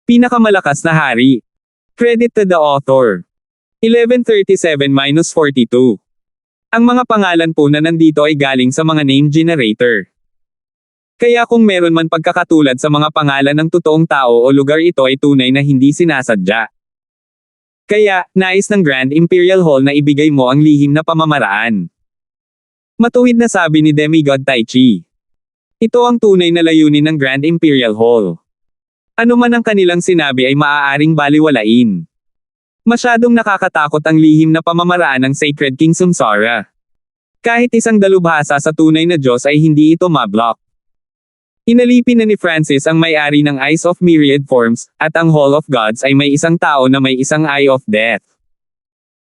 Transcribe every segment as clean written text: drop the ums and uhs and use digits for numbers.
Pinakamalakas na hari. Credit to the author. 1137-42. Ang mga pangalan po na nandito ay galing sa mga name generator. Kaya kung meron man pagkakatulad sa mga pangalan ng totoong tao o lugar, ito ay tunay na hindi sinasadya. Kaya, nais ng Grand Imperial Hall na ibigay mo ang lihim na pamamaraan. Matuwid na sabi ni Demigod Tai Chi. Ito ang tunay na layunin ng Grand Imperial Hall. Ano man ang kanilang sinabi ay maaaring baliwalain. Masyadong nakakatakot ang lihim na pamamaraan ng Sacred King Samsara. Kahit isang dalubhasa sa tunay na Diyos ay hindi ito mablock. Inalipin na ni Francis ang may-ari ng Eyes of Myriad Forms, at ang Hall of Gods ay may isang tao na may isang Eye of Death.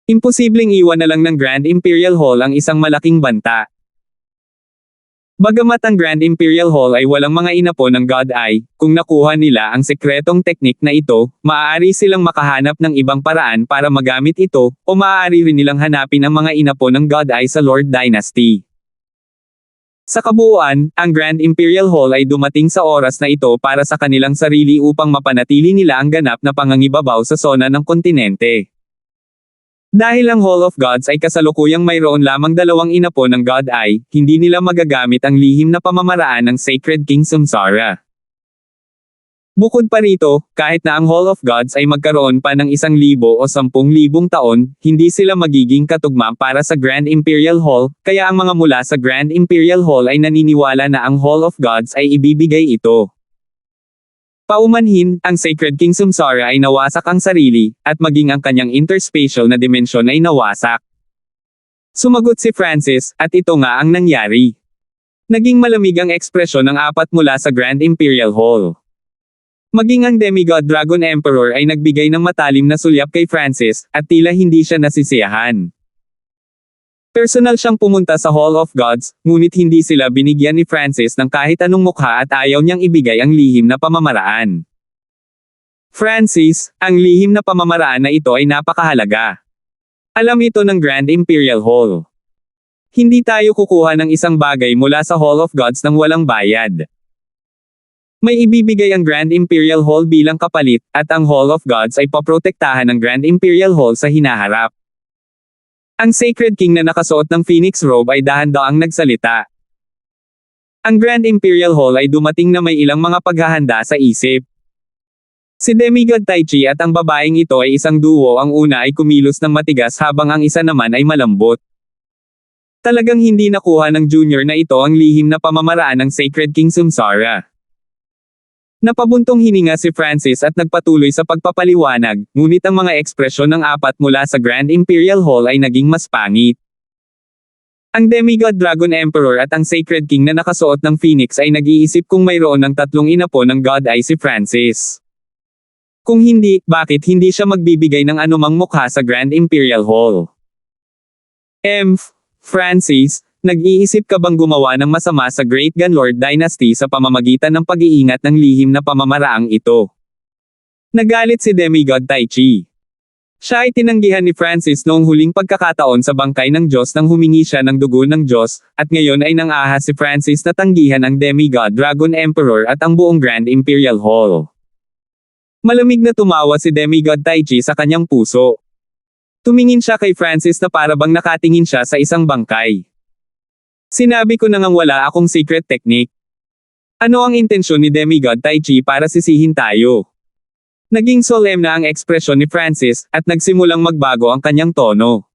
Imposibleng iwan na lang ng Grand Imperial Hall ang isang malaking banta. Bagamat ang Grand Imperial Hall ay walang mga inapo ng God Eye, kung nakuha nila ang sekretong teknik na ito, maaari silang makahanap ng ibang paraan para magamit ito, o maaari rin nilang hanapin ang mga inapo ng God Eye sa Lord Dynasty. Sa kabuuan, ang Grand Imperial Hall ay dumating sa oras na ito para sa kanilang sarili upang mapanatili nila ang ganap na pangangibabaw sa sona ng kontinente. Dahil ang Hall of Gods ay kasalukuyang mayroon lamang dalawang inapo ng God Eye, hindi nila magagamit ang lihim na pamamaraan ng Sacred King Samsara. Bukod pa rito, kahit na ang Hall of Gods ay magkaroon pa ng 1,000 o 10,000 taon, hindi sila magiging katugma para sa Grand Imperial Hall, kaya ang mga mula sa Grand Imperial Hall ay naniniwala na ang Hall of Gods ay ibibigay ito. Paumanhin, ang Sacred King Samsara ay nawasak ang sarili, at maging ang kanyang interspatial na dimensyon ay nawasak. Sumagot si Francis, at ito nga ang nangyari. Naging malamig ang ekspresyon ng apat mula sa Grand Imperial Hall. Maging ang Demigod Dragon Emperor ay nagbigay ng matalim na sulyap kay Francis, at tila hindi siya nasisiyahan. Personal siyang pumunta sa Hall of Gods, ngunit hindi sila binigyan ni Francis ng kahit anong mukha at ayaw niyang ibigay ang lihim na pamamaraan. Francis, ang lihim na pamamaraan na ito ay napakahalaga. Alam ito ng Grand Imperial Hall. Hindi tayo kukuha ng isang bagay mula sa Hall of Gods nang walang bayad. May ibibigay ang Grand Imperial Hall bilang kapalit, at ang Hall of Gods ay poprotektahan ng Grand Imperial Hall sa hinaharap. Ang Sacred King na nakasuot ng Phoenix Robe ay dahan-daang nagsalita. Ang Grand Imperial Hall ay dumating na may ilang mga paghahanda sa isip. Si Demigod Tai Chi at ang babaeng ito ay isang duo, ang una ay kumilos ng matigas habang ang isa naman ay malambot. Talagang hindi nakuha ng junior na ito ang lihim na pamamaraan ng Sacred King Samsara. Napabuntong hininga si Francis at nagpatuloy sa pagpapaliwanag, ngunit ang mga ekspresyon ng apat mula sa Grand Imperial Hall ay naging mas pangit. Ang Demigod Dragon Emperor at ang Sacred King na nakasuot ng Phoenix ay nag-iisip kung mayroon ng tatlong inapo ng God Eye si Francis. Kung hindi, bakit hindi siya magbibigay ng anumang mukha sa Grand Imperial Hall? Francis, nag-iisip ka bang gumawa ng masama sa Great Gunlord Dynasty sa pamamagitan ng pag-iingat ng lihim na pamamaraang ito? Nagalit si Demigod Tai Chi. Siya ay tinanggihan ni Francis noong huling pagkakataon sa bangkay ng Diyos nang humingi siya ng dugo ng Diyos, at ngayon ay nangahas si Francis na tanggihan ang Demigod Dragon Emperor at ang buong Grand Imperial Hall. Malamig na tumawa si Demigod Tai Chi sa kanyang puso. Tumingin siya kay Francis na para bang nakatingin siya sa isang bangkay. Sinabi ko na ngang wala akong secret technique. Ano ang intensyon ni Demigod Tai Chi para sisihin tayo? Naging solemn na ang ekspresyon ni Francis, at nagsimulang magbago ang kanyang tono.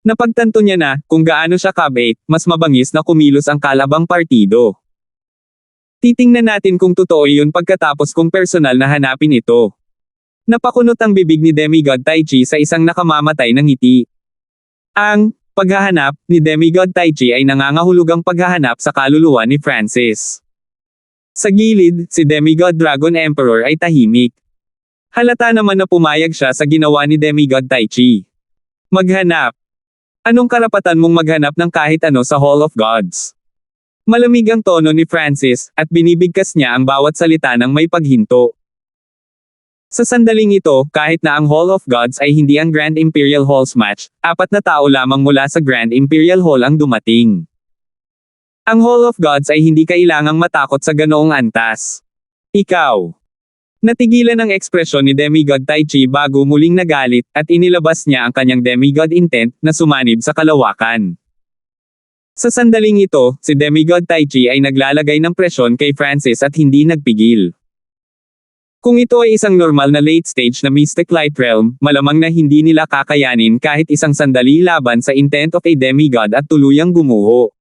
Napagtanto niya na, kung gaano siya kabait, mas mabangis na kumilos ang kalabang partido. Titingnan natin kung totoo yun pagkatapos kong personal na hanapin ito. Napakunot ang bibig ni Demigod Tai Chi sa isang nakamamatay na ngiti. Ang paghahanap ni Demigod Tai Chi ay nangangahulugang paghahanap sa kaluluwa ni Francis. Sa gilid, si Demigod Dragon Emperor ay tahimik. Halata naman na pumayag siya sa ginawa ni Demigod Tai Chi. Maghanap. Anong karapatan mong maghanap ng kahit ano sa Hall of Gods? Malamig ang tono ni Francis, at binibigkas niya ang bawat salita ng may paghinto. Sa sandaling ito, kahit na ang Hall of Gods ay hindi ang Grand Imperial Hall's match, 4 na tao lamang mula sa Grand Imperial Hall ang dumating. Ang Hall of Gods ay hindi kailangang matakot sa ganoong antas. Ikaw. Natigilan ang ekspresyon ni Demigod Tai Chi bago muling nagalit, at inilabas niya ang kanyang demigod intent, na sumanib sa kalawakan. Sa sandaling ito, si Demigod Tai Chi ay naglalagay ng presyon kay Francis at hindi nagpigil. Kung ito ay isang normal na late stage na Mystic Light Realm, malamang na hindi nila kakayanin kahit isang sandali laban sa intent of a demigod at tuluyang gumuho.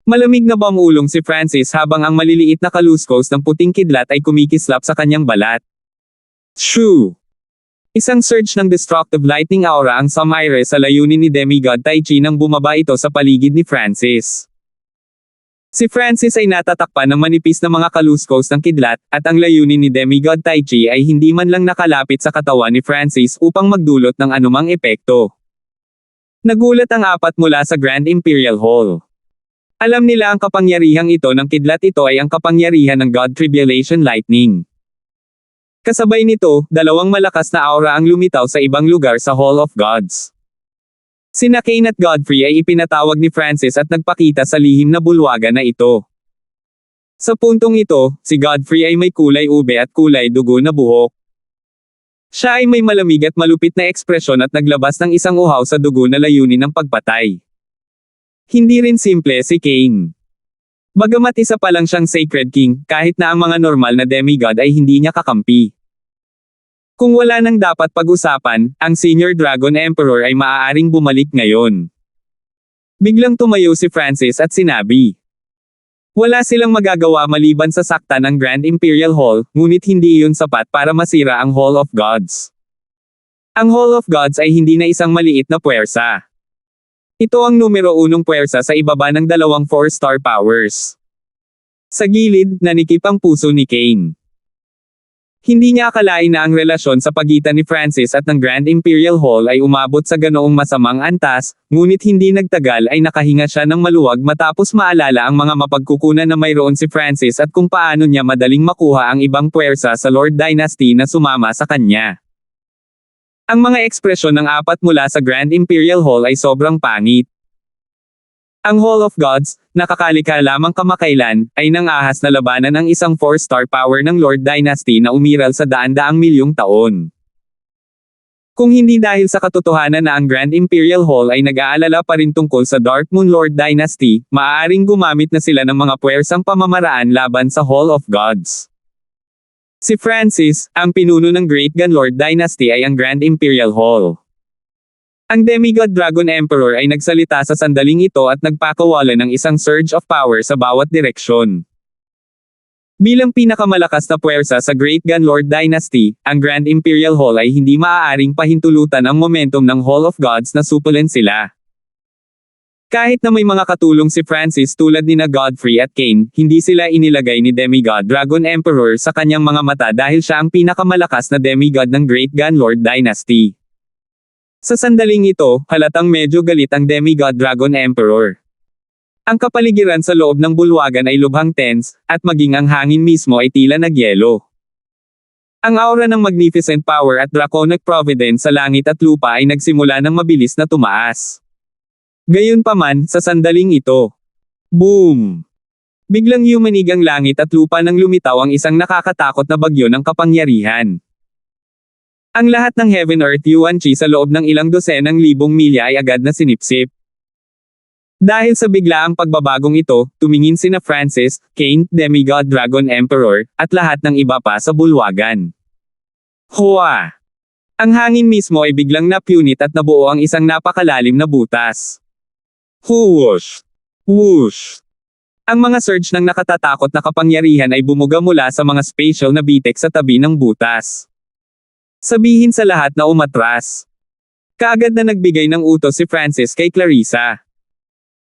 Malamig na bumulong si Francis habang ang maliliit na kaluskos ng puting kidlat ay kumikislap sa kanyang balat. Shoo! Isang surge ng destructive lightning aura ang sumire sa layunin ni Demigod Tai Chi nang bumaba ito sa paligid ni Francis. Si Francis ay natatakpan ng manipis na mga kaluskos ng kidlat, at ang layunin ni Demigod Tai Chi ay hindi man lang nakalapit sa katawan ni Francis upang magdulot ng anumang epekto. Nagulat ang apat mula sa Grand Imperial Hall. Alam nila ang kapangyarihang ito ng kidlat, ito ay ang kapangyarihan ng God Tribulation Lightning. Kasabay nito, dalawang malakas na aura ang lumitaw sa ibang lugar sa Hall of Gods. Sina Cain at Godfrey ay ipinatawag ni Francis at nagpakita sa lihim na bulwagan na ito. Sa puntong ito, si Godfrey ay may kulay ube at kulay dugo na buhok. Siya ay may malamig at malupit na ekspresyon at naglabas ng isang uhaw sa dugo na layunin ng pagpatay. Hindi rin simple si Cain. Bagamat isa pa lang siyang Sacred King, kahit na ang mga normal na demigod ay hindi niya kakampi. Kung wala nang dapat pag-usapan, ang Senior Dragon Emperor ay maaaring bumalik ngayon. Biglang tumayo si Francis at sinabi. Wala silang magagawa maliban sa sakta ng Grand Imperial Hall, ngunit hindi iyon sapat para masira ang Hall of Gods. Ang Hall of Gods ay hindi na isang maliit na puwersa. Ito ang numero 1 puwersa sa ibaba ng dalawang 4-star powers. Sa gilid, nanikip ang puso ni Cain. Hindi niya akalain na ang relasyon sa pagitan ni Francis at ng Grand Imperial Hall ay umabot sa ganoong masamang antas, ngunit hindi nagtagal ay nakahinga siya ng maluwag matapos maalala ang mga mapagkukunan na mayroon si Francis at kung paano niya madaling makuha ang ibang puwersa sa Lord Dynasty na sumama sa kanya. Ang mga ekspresyon ng apat mula sa Grand Imperial Hall ay sobrang pangit. Ang Hall of Gods, nakakalika lamang kamakailan, ay nangahas na labanan ang isang 4-star power ng Lord Dynasty na umiral sa daan-daang milyong taon. Kung hindi dahil sa katotohanan na ang Grand Imperial Hall ay nag-aalala pa rin tungkol sa Dark Moon Lord Dynasty, maaaring gumamit na sila ng mga puwersang pamamaraan laban sa Hall of Gods. Si Francis, ang pinuno ng Great Gunlord Dynasty ay ang Grand Imperial Hall. Ang Demigod Dragon Emperor ay nagsalita sa sandaling ito at nagpakawala ng isang surge of power sa bawat direksyon. Bilang pinakamalakas na puwersa sa Great Gunlord Dynasty, ang Grand Imperial Hall ay hindi maaaring pahintulutan ang momentum ng Hall of Gods na supulen sila. Kahit na may mga katulong si Francis tulad nina Godfrey at Cain, hindi sila inilagay ni Demigod Dragon Emperor sa kanyang mga mata dahil siya ang pinakamalakas na demigod ng Great Gunlord Dynasty. Sa sandaling ito, halatang medyo galit ang Demigod Dragon Emperor. Ang kapaligiran sa loob ng bulwagan ay lubhang tense, at maging ang hangin mismo ay tila nagyelo. Ang aura ng magnificent power at draconic providence sa langit at lupa ay nagsimula ng mabilis na tumaas. Gayunpaman, sa sandaling ito. Boom! Biglang yumanig ang langit at lupa nang lumitaw ang isang nakakatakot na bagyo ng kapangyarihan. Ang lahat ng Heaven Earth Yuan Chi sa loob ng ilang dosenang libong milya ay agad na sinipsip. Dahil sa biglaang pagbabagong ito, tumingin sina Francis, Cain, Demigod Dragon Emperor, at lahat ng iba pa sa bulwagan. Hua! Ang hangin mismo ay biglang napunit at nabuo ang isang napakalalim na butas. Whoosh! Whoosh! Ang mga surge ng nakatatakot na kapangyarihan ay bumuga mula sa mga spatial na bitek sa tabi ng butas. Sabihin sa lahat na umatras. Kaagad na nagbigay ng utos si Francis kay Clarissa.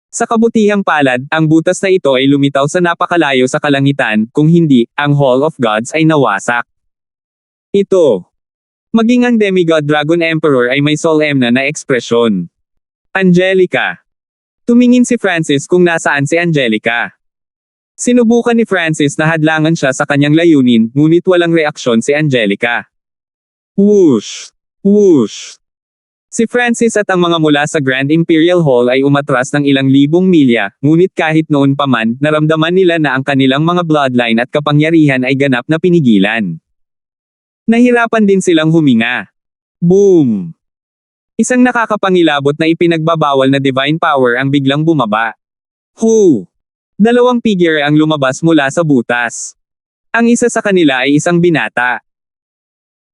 Sa kabutihang palad, ang butas na ito ay lumitaw sa napakalayo sa kalangitan, kung hindi, ang Hall of Gods ay nawasak. Ito. Maging ang Demigod Dragon Emperor ay may solemn na ekspresyon. Angelica. Tumingin si Francis kung nasaan si Angelica. Sinubukan ni Francis na hadlangan siya sa kanyang layunin, ngunit walang reaksyon si Angelica. Whoosh! Whoosh! Si Francis at ang mga mula sa Grand Imperial Hall ay umatras ng ilang libong milya, ngunit kahit noon pa man, naramdaman nila na ang kanilang mga bloodline at kapangyarihan ay ganap na pinigilan. Nahirapan din silang huminga. Boom! Isang nakakapangilabot na ipinagbabawal na divine power ang biglang bumaba. Hu! Dalawang figure ang lumabas mula sa butas. Ang isa sa kanila ay isang binata.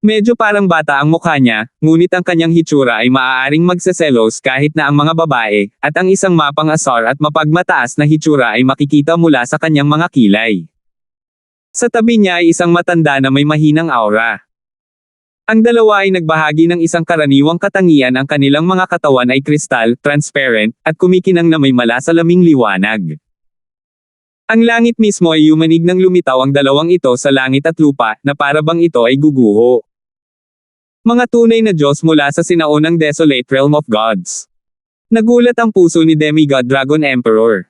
Medyo parang bata ang mukha niya, ngunit ang kanyang hitsura ay maaaring magseselos kahit na ang mga babae, at ang isang mapang-asar at mapagmataas na hitsura ay makikita mula sa kanyang mga kilay. Sa tabi niya ay isang matanda na may mahinang aura. Ang dalawa ay nagbahagi ng isang karaniwang katangian, ang kanilang mga katawan ay kristal, transparent, at kumikinang na may malasalaming liwanag. Ang langit mismo ay yumanig nang lumitaw ang dalawang ito sa langit at lupa, na para bang ito ay guguho. Mga tunay na Diyos mula sa sinaunang desolate realm of gods. Nagulat ang puso ni Demigod Dragon Emperor.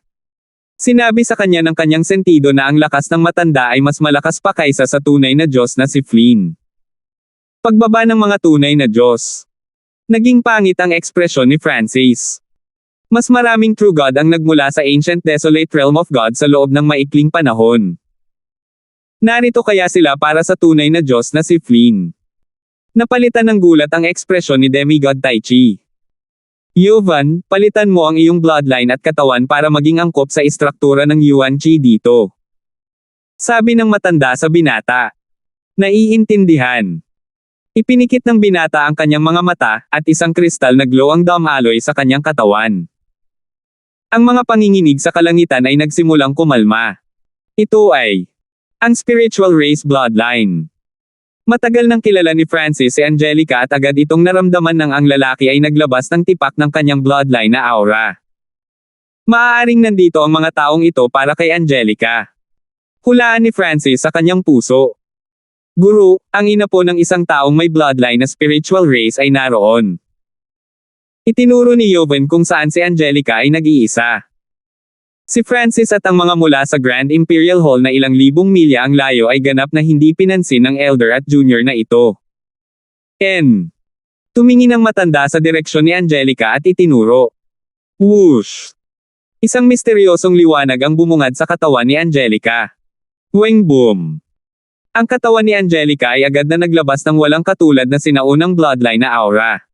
Sinabi sa kanya ng kanyang sentido na ang lakas ng matanda ay mas malakas pa kaysa sa tunay na Diyos na si Flynn. Pagbaba ng mga tunay na Diyos. Naging pangit ang ekspresyon ni Francis. Mas maraming true God ang nagmula sa ancient desolate realm of God sa loob ng maikling panahon. Narito kaya sila para sa tunay na Diyos na si Flynn. Napalitan ng gulat ang ekspresyon ni Demigod Taichi. Yovan, palitan mo ang iyong bloodline at katawan para maging angkop sa istruktura ng Yuan Chi dito. Sabi ng matanda sa binata. Naiintindihan. Ipinikit ng binata ang kanyang mga mata, at isang kristal na glow ang dome alloy sa kanyang katawan. Ang mga panginginig sa kalangitan ay nagsimulang kumalma. Ito ay ang spiritual race bloodline. Matagal nang kilala ni Francis si Angelica at agad itong naramdaman nang ang lalaki ay naglabas ng tipak ng kanyang bloodline na aura. Maaaring nandito ang mga taong ito para kay Angelica. Hulaan ni Francis sa kanyang puso. Guru, ang ina po ng isang taong may bloodline na spiritual race ay naroon. Itinuro ni Yovan kung saan si Angelica ay nag-iisa. Si Francis at ang mga mula sa Grand Imperial Hall na ilang libong milya ang layo ay ganap na hindi pinansin ng elder at junior na ito. Tumingin ang matanda sa direksyon ni Angelica at itinuro. Whoosh! Isang misteryosong liwanag ang bumungad sa katawan ni Angelica. Weng boom! Ang katawan ni Angelica ay agad na naglabas ng walang katulad na sinaunang bloodline na aura.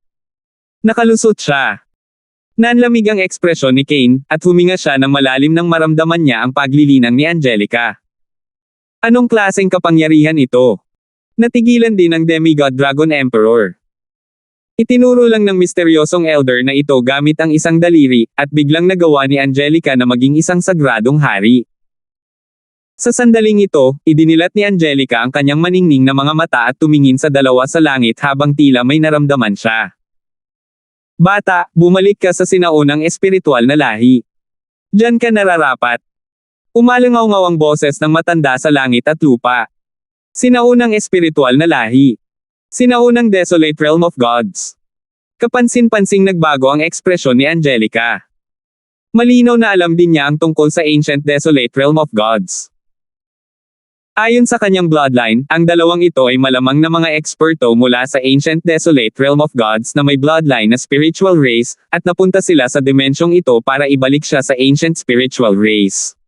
Nakalusot siya. Nanlamig ang ekspresyon ni Kane, at huminga siya nang malalim nang maramdaman niya ang paglilinang ni Angelica. Anong klaseng kapangyarihan ito? Natigilan din ng Demigod Dragon Emperor. Itinuro lang ng misteryosong elder na ito gamit ang isang daliri, at biglang nagawa ni Angelica na maging isang sagradong hari. Sa sandaling ito, idinilat ni Angelica ang kanyang maningning na mga mata at tumingin sa dalawa sa langit habang tila may naramdaman siya. Bata, bumalik ka sa sinaunang espiritual na lahi. Diyan ka nararapat. Umalangaw-ngaw ang boses ng matanda sa langit at lupa. Sinaunang espiritual na lahi. Sinaunang desolate realm of gods. Kapansin-pansing nagbago ang ekspresyon ni Angelica. Malinaw na alam din niya ang tungkol sa ancient desolate realm of gods. Ayon sa kanyang bloodline, ang dalawang ito ay malamang na mga eksperto mula sa ancient desolate realm of gods na may bloodline na spiritual race, at napunta sila sa dimensyong ito para ibalik siya sa ancient spiritual race.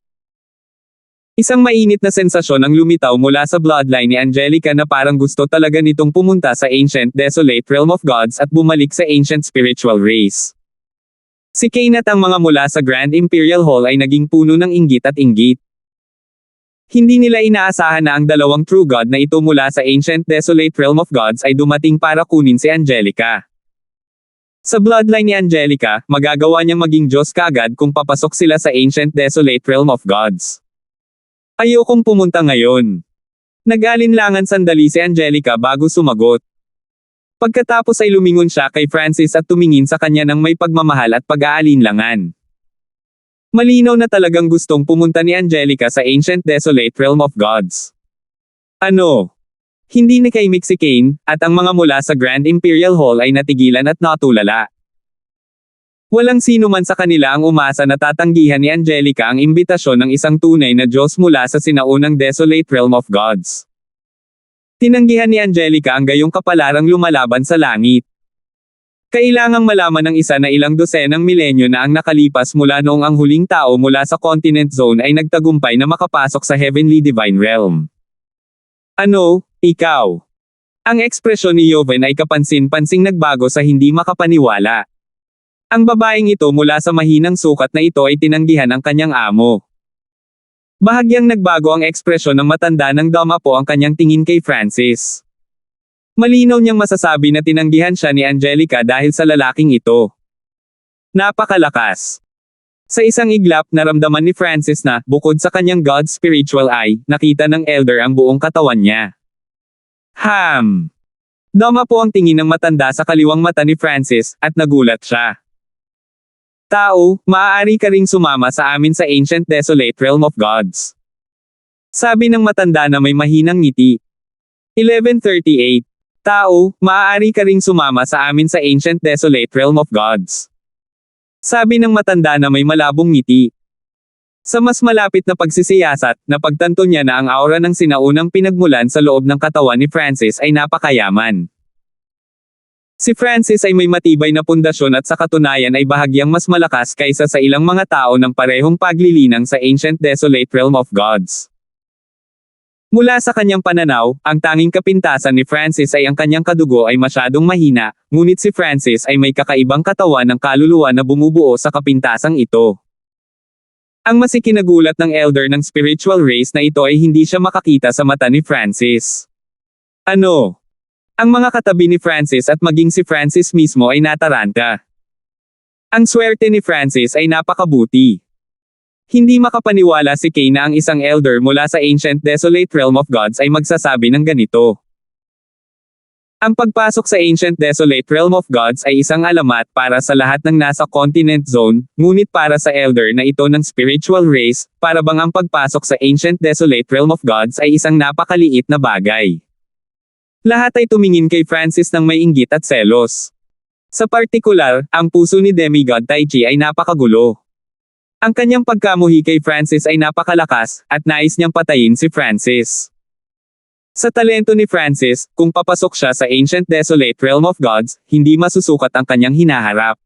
Isang mainit na sensasyon ang lumitaw mula sa bloodline ni Angelica na parang gusto talaga nitong pumunta sa ancient desolate realm of gods at bumalik sa ancient spiritual race. Si Kane at ang mga mula sa Grand Imperial Hall ay naging puno ng inggit at inggit. Hindi nila inaasahan na ang dalawang true God na ito mula sa ancient desolate realm of gods ay dumating para kunin si Angelica. Sa bloodline ni Angelica, magagawa niyang maging Diyos kaagad kung papasok sila sa ancient desolate realm of gods. Ayokong pumunta ngayon. Nag-alinlangan sandali si Angelica bago sumagot. Pagkatapos ay lumingon siya kay Francis at tumingin sa kanya ng may pagmamahal at pag-aalinlangan. Malinaw na talagang gustong pumunta ni Angelica sa ancient desolate realm of gods. Ano? Hindi nakaimik si Kane, at ang mga mula sa Grand Imperial Hall ay natigilan at natulala. Walang sino man sa kanila ang umasa na tatanggihan ni Angelica ang imbitasyon ng isang tunay na Diyos mula sa sinaunang desolate realm of gods. Tinanggihan ni Angelica ang gayong kapalarang lumalaban sa langit. Kailangang malaman ng isa na ilang dosenang milenyo na ang nakalipas mula noong ang huling tao mula sa continent zone ay nagtagumpay na makapasok sa heavenly divine realm. Ano, ikaw? Ang ekspresyon ni Joven ay kapansin-pansing nagbago sa hindi makapaniwala. Ang babaeng ito mula sa mahinang sukat na ito ay tinanggihan ang kanyang amo. Bahagyang nagbago ang ekspresyon ng matanda nang damapo ang kanyang tingin kay Francis. Malinaw niyang masasabi na tinanggihan siya ni Angelica dahil sa lalaking ito. Napakalakas. Sa isang iglap naramdaman ni Francis na, bukod sa kanyang God's spiritual eye, nakita ng elder ang buong katawan niya. Dama po ang tingin ng matanda sa kaliwang mata ni Francis, at nagulat siya. Tao, maaari ka ring sumama sa amin sa ancient desolate realm of gods. Sabi ng matanda na may mahinang ngiti. 11:38. Tao, maaari ka ring sumama sa amin sa ancient desolate realm of gods. Sabi ng matanda na may malabong ngiti. Sa mas malapit na pagsisiyasat, napagtanto niya na ang aura ng sinaunang pinagmulan sa loob ng katawan ni Francis ay napakayaman. Si Francis ay may matibay na pundasyon at sa katunayan ay bahagyang mas malakas kaysa sa ilang mga tao ng parehong paglilinang sa ancient desolate realm of gods. Mula sa kanyang pananaw, ang tanging kapintasan ni Francis ay ang kanyang kadugo ay masyadong mahina, ngunit si Francis ay may kakaibang katawan ng kaluluwa na bumubuo sa kapintasang ito. Ang masikinagulat ng elder ng spiritual race na ito ay hindi siya makakita sa mata ni Francis. Ano? Ang mga katabi ni Francis at maging si Francis mismo ay nataranta. Ang swerte ni Francis ay napakabuti. Hindi makapaniwala si Kay na ang isang elder mula sa ancient desolate realm of gods ay magsasabi ng ganito. Ang pagpasok sa ancient desolate realm of gods ay isang alamat para sa lahat ng nasa continent zone, ngunit para sa elder na ito ng spiritual race, para bang ang pagpasok sa ancient desolate realm of gods ay isang napakaliit na bagay. Lahat ay tumingin kay Francis ng may inggit at selos. Sa partikular, ang puso ni Demigod Taichi ay napakagulo. Ang kanyang pagkamuhi kay Francis ay napakalakas, at nais niyang patayin si Francis. Sa talento ni Francis, kung papasok siya sa ancient desolate realm of gods, hindi masusukat ang kanyang hinaharap.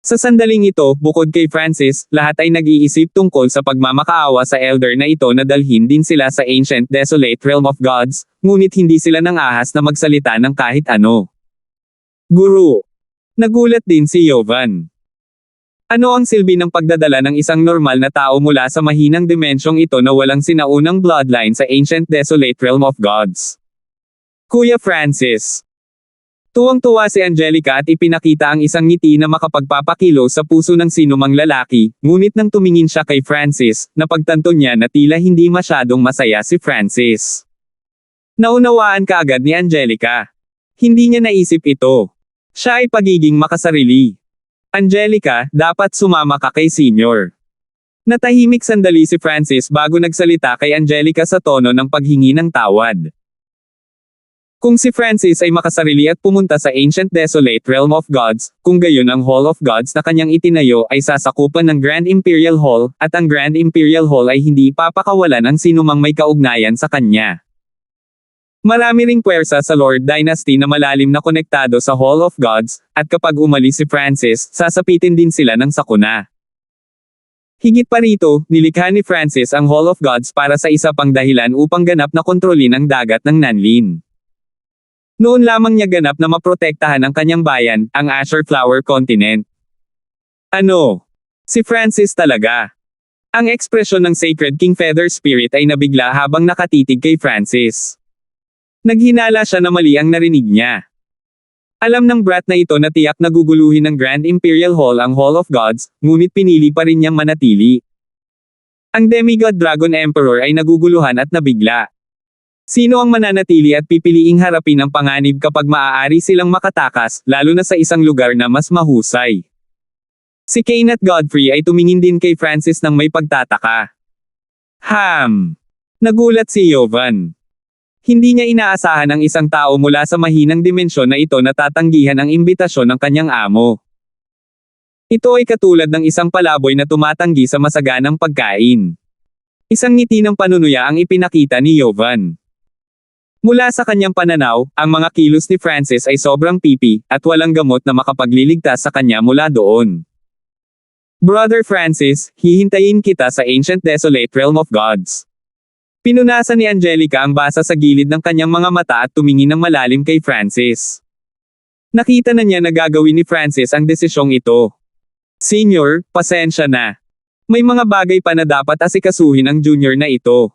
Sa sandaling ito, bukod kay Francis, lahat ay nag-iisip tungkol sa pagmamakaawa sa elder na ito na dalhin din sila sa ancient desolate realm of gods, ngunit hindi sila nang ahas na magsalita ng kahit ano. Guru. Nagulat din si Jovan. Ano ang silbi ng pagdadala ng isang normal na tao mula sa mahinang dimensyong ito na walang sinaunang bloodline sa ancient desolate realm of gods? Kuya Francis. Tuwang-tuwa si Angelica at ipinakita ang isang ngiti na makapagpapakilo sa puso ng sinumang lalaki, ngunit nang tumingin siya kay Francis, napagtanto niya na tila hindi masyadong masaya si Francis. Naunawaan kaagad ni Angelica. Hindi niya naisip ito. Siya ay pagiging makasarili. Angelica, dapat sumama ka kay Senior. Natahimik sandali si Francis bago nagsalita kay Angelica sa tono ng paghingi ng tawad. Kung si Francis ay makasarili at pumunta sa ancient desolate realm of gods, kung gayon ang Hall of Gods na kanyang itinayo ay sasakupan ng Grand Imperial Hall, at ang Grand Imperial Hall ay hindi papakawalan ang sinumang may kaugnayan sa kanya. Marami ring puwersa sa Lord Dynasty na malalim na konektado sa Hall of Gods, at kapag umalis si Francis, sasapitin din sila ng sakuna. Higit pa rito, nilikha ni Francis ang Hall of Gods para sa isa pang dahilan upang ganap na kontrolin ang dagat ng Nanlin. Noon lamang niya ganap na maprotektahan ang kanyang bayan, ang Azure Flower Continent. Ano? Si Francis talaga. Ang ekspresyon ng Sacred King Feather Spirit ay nabigla habang nakatitig kay Francis. Naghinala siya na mali ang narinig niya. Alam ng brat na ito na tiyak naguguluhin ng Grand Imperial Hall ang Hall of Gods, ngunit pinili pa rin niyang manatili. Ang Demigod Dragon Emperor ay naguguluhan at nabigla. Sino ang mananatili at pipiliing harapin ang panganib kapag maaari silang makatakas, lalo na sa isang lugar na mas mahusay? Si Kane at Godfrey ay tumingin din kay Francis ng may pagtataka. Nagulat si Jovan. Hindi niya inaasahan ang isang tao mula sa mahinang dimensyon na ito na tatanggihan ang imbitasyon ng kanyang amo. Ito ay katulad ng isang palaboy na tumatanggi sa masaganang pagkain. Isang ngiti ng panunuya ang ipinakita ni Jovan. Mula sa kanyang pananaw, ang mga kilos ni Francis ay sobrang pipi, at walang gamot na makapagliligtas sa kanya mula doon. Brother Francis, hihintayin kita sa ancient desolate realm of gods. Pinunasan ni Angelica ang basa sa gilid ng kanyang mga mata at tumingin ng malalim kay Francis. Nakita na niya na gagawin ni Francis ang desisyong ito. Senior, pasensya na. May mga bagay pa na dapat asikasuhin ang junior na ito.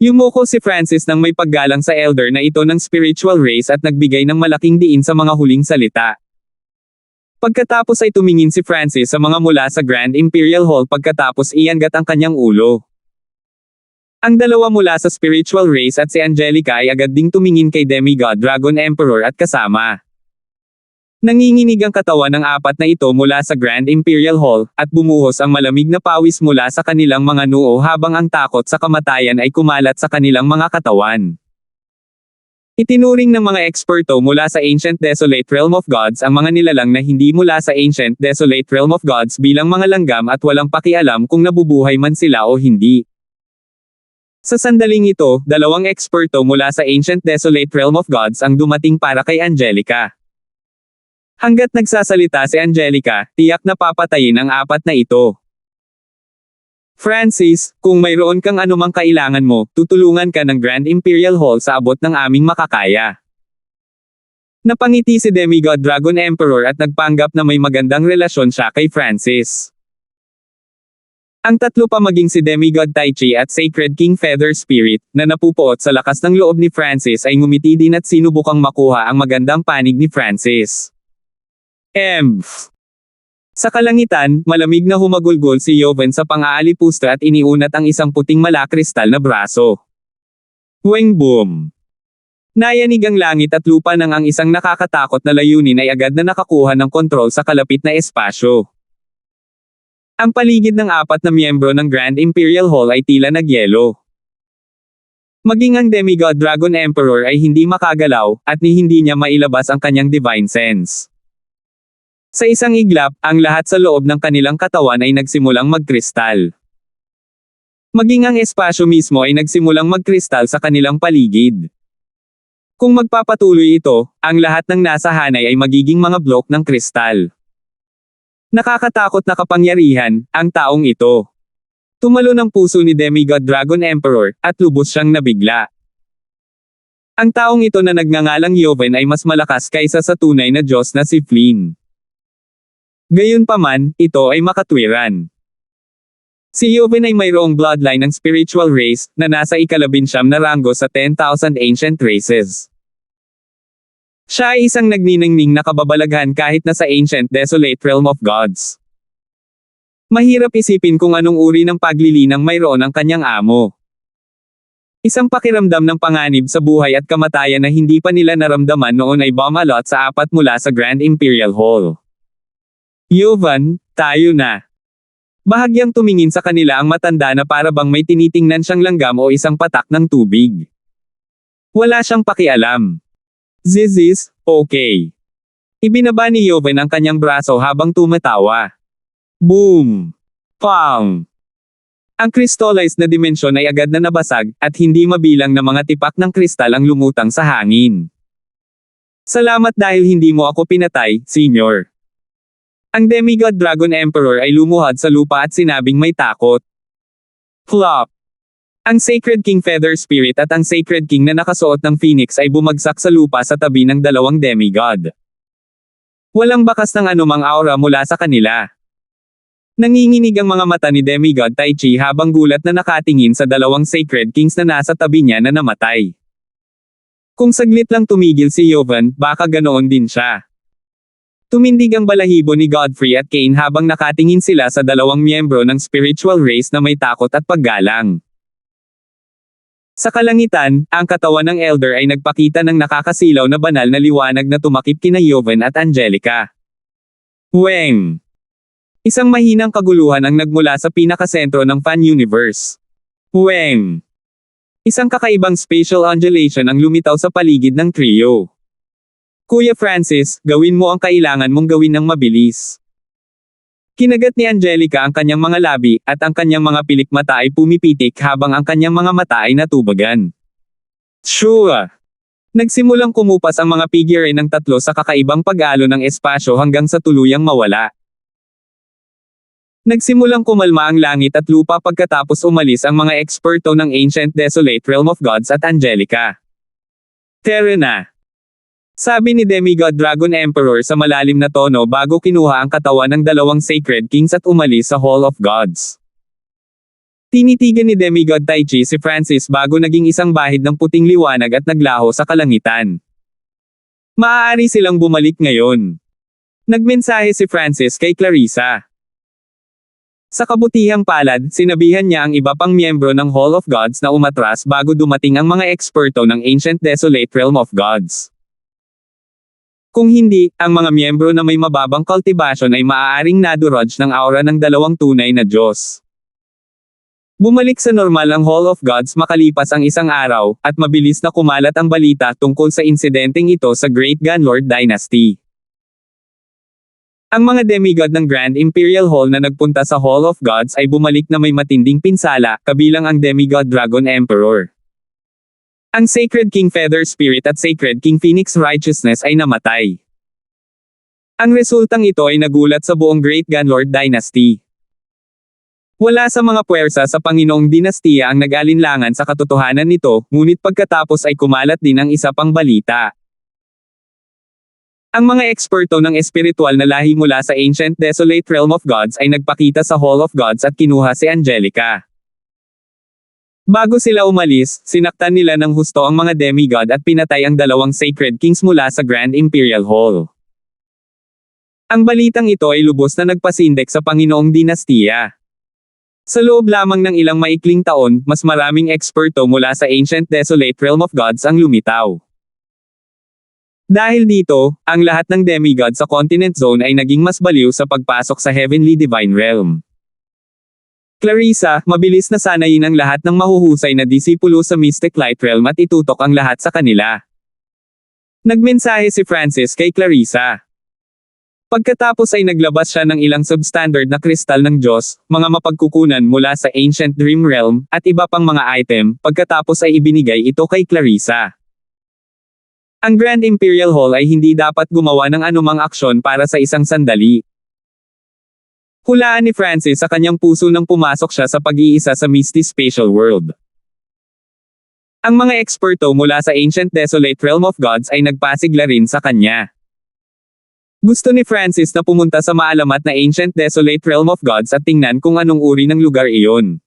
Yumuko si Francis nang may paggalang sa elder na ito ng spiritual race at nagbigay ng malaking diin sa mga huling salita. Pagkatapos ay tumingin si Francis sa mga mula sa Grand Imperial Hall pagkatapos iangat ang kanyang ulo. Ang dalawa mula sa spiritual race at si Angelica ay agad ding tumingin kay Demigod Dragon Emperor at kasama. Nanginginig ang katawan ng apat na ito mula sa Grand Imperial Hall, at bumuhos ang malamig na pawis mula sa kanilang mga noo habang ang takot sa kamatayan ay kumalat sa kanilang mga katawan. Itinuring ng mga eksperto mula sa Ancient Desolate Realm of Gods ang mga nilalang na hindi mula sa Ancient Desolate Realm of Gods bilang mga langgam at walang pakialam kung nabubuhay man sila o hindi. Sa sandaling ito, dalawang eksperto mula sa Ancient Desolate Realm of Gods ang dumating para kay Angelica. Hanggat nagsasalita si Angelica, tiyak na papatayin ang apat na ito. Francis, kung mayroon kang anumang kailangan mo, tutulungan ka ng Grand Imperial Hall sa abot ng aming makakaya. Napangiti si Demigod Dragon Emperor at nagpanggap na may magandang relasyon siya kay Francis. Ang tatlo pa maging si Demigod Taichi at Sacred King Feather Spirit, na napupuot sa lakas ng loob ni Francis ay ngumiti din at sinubukang makuha ang magandang panig ni Francis. Sa kalangitan, malamig na humagulgol si Joven sa pang-aalipusta at iniunat ang isang puting malakristal na braso. Weng boom! Nayanig ang langit at lupa nang ang isang nakakatakot na layunin ay agad na nakakuha ng kontrol sa kalapit na espasyo. Ang paligid ng apat na miyembro ng Grand Imperial Hall ay tila nagyelo. Maging ang Demigod Dragon Emperor ay hindi makagalaw, at hindi niya mailabas ang kanyang divine sense. Sa isang iglap, ang lahat sa loob ng kanilang katawan ay nagsimulang magkristal. Maging ang espasyo mismo ay nagsimulang magkristal sa kanilang paligid. Kung magpapatuloy ito, ang lahat ng nasa hanay ay magiging mga blok ng kristal. Nakakatakot na kapangyarihan, ang taong ito. Tumalo ng puso ni Demigod Dragon Emperor, at lubos siyang nabigla. Ang taong ito na nagngangalang Joven ay mas malakas kaysa sa tunay na Diyos na si Flynn. Gayunpaman, ito ay makatwiran. Si Joven ay mayroong bloodline ng spiritual race, na nasa ika-19 na ranggo sa 10,000 ancient races. Siya ay isang nagniningning na kababalaghan kahit na sa ancient desolate realm of gods. Mahirap isipin kung anong uri ng paglilinang mayroon ang kanyang amo. Isang pakiramdam ng panganib sa buhay at kamatayan na hindi pa nila naramdaman noon ay bumalot sa apat mula sa Grand Imperial Hall. Joven, tayo na. Bahagyang tumingin sa kanila ang matanda na para bang may tinitingnan siyang langgam o isang patak ng tubig. Wala siyang pakialam. Zizis, okay. Ibinaba ni Joven ang kanyang braso habang tumatawa. Boom! Pang! Ang crystallized na dimensyon ay agad na nabasag, at hindi mabilang na mga tipak ng kristal ang lumutang sa hangin. Salamat dahil hindi mo ako pinatay, Senior. Ang Demigod Dragon Emperor ay lumuhad sa lupa at sinabing may takot. Flop! Ang Sacred King Feather Spirit at ang Sacred King na nakasuot ng Phoenix ay bumagsak sa lupa sa tabi ng dalawang Demigod. Walang bakas ng anumang aura mula sa kanila. Nanginginig ang mga mata ni Demigod Taichi habang gulat na nakatingin sa dalawang Sacred Kings na nasa tabi niya na namatay. Kung saglit lang tumigil si Joven, baka ganoon din siya. Tumindig ang balahibo ni Godfrey at Cain habang nakatingin sila sa dalawang miyembro ng spiritual race na may takot at paggalang. Sa kalangitan, ang katawan ng elder ay nagpakita ng nakakasilaw na banal na liwanag na tumakip kina Joven at Angelica. Weng! Isang mahinang kaguluhan ang nagmula sa pinakasentro ng fan universe. Weng! Isang kakaibang spatial undulation ang lumitaw sa paligid ng trio. Kuya Francis, gawin mo ang kailangan mong gawin ng mabilis. Kinagat ni Angelica ang kanyang mga labi, at ang kanyang mga pilik mata ay pumipitik habang ang kanyang mga mata ay natubagan. Sure. Nagsimulang kumupas ang mga figure ng tatlo sa kakaibang pag-alo ng espasyo hanggang sa tuluyang mawala. Nagsimulang kumalma ang langit at lupa pagkatapos umalis ang mga eksperto ng Ancient Desolate Realm of Gods at Angelica. Tara na. Sabi ni Demigod Dragon Emperor sa malalim na tono bago kinuha ang katawan ng dalawang Sacred Kings at umalis sa Hall of Gods. Tinitigan ni Demigod Tai Chi si Francis bago naging isang bahid ng puting liwanag at naglaho sa kalangitan. Maaari silang bumalik ngayon. Nagmensahe si Francis kay Clarissa. Sa kabutihang palad, sinabihan niya ang iba pang miyembro ng Hall of Gods na umatras bago dumating ang mga eksperto ng Ancient Desolate Realm of Gods. Kung hindi, ang mga miyembro na may mababang kultibasyon ay maaaring nadurodge ng aura ng dalawang tunay na Diyos. Bumalik sa normal ang Hall of Gods makalipas ang isang araw, at mabilis na kumalat ang balita tungkol sa insidenteng ito sa Great Gunlord Dynasty. Ang mga demigod ng Grand Imperial Hall na nagpunta sa Hall of Gods ay bumalik na may matinding pinsala, kabilang ang Demigod Dragon Emperor. Ang Sacred King Feather Spirit at Sacred King Phoenix Righteousness ay namatay. Ang resultang ito ay nagulat sa buong Great Gunlord Dynasty. Wala sa mga puwersa sa Panginoong Dinastiya ang nag-alinlangan sa katotohanan nito, ngunit pagkatapos ay kumalat din ang isa pang balita. Ang mga eksperto ng espiritual na lahi mula sa Ancient Desolate Realm of Gods ay nagpakita sa Hall of Gods at kinuha si Angelica. Bago sila umalis, sinaktan nila ng husto ang mga demigod at pinatay ang dalawang Sacred Kings mula sa Grand Imperial Hall. Ang balitang ito ay lubos na nagpasindek sa Panginoong Dinastiya. Sa loob lamang ng ilang maikling taon, mas maraming eksperto mula sa Ancient Desolate Realm of Gods ang lumitaw. Dahil dito, ang lahat ng demigod sa Continent Zone ay naging mas baliw sa pagpasok sa Heavenly Divine Realm. Clarissa, mabilis na sanayin ang lahat ng mahuhusay na disipulo sa Mystic Light Realm at itutok ang lahat sa kanila. Nagmensahe si Francis kay Clarissa. Pagkatapos ay naglabas siya ng ilang substandard na kristal ng Diyos, mga mapagkukunan mula sa Ancient Dream Realm, at iba pang mga item, pagkatapos ay ibinigay ito kay Clarissa. Ang Grand Imperial Hall ay hindi dapat gumawa ng anumang aksyon para sa isang sandali. Hulaan ni Francis sa kanyang puso nang pumasok siya sa pag-iisa sa Misty Spatial World. Ang mga eksperto mula sa Ancient Desolate Realm of Gods ay nagpasigla rin sa kanya. Gusto ni Francis na pumunta sa maalamat na Ancient Desolate Realm of Gods at tingnan kung anong uri ng lugar iyon.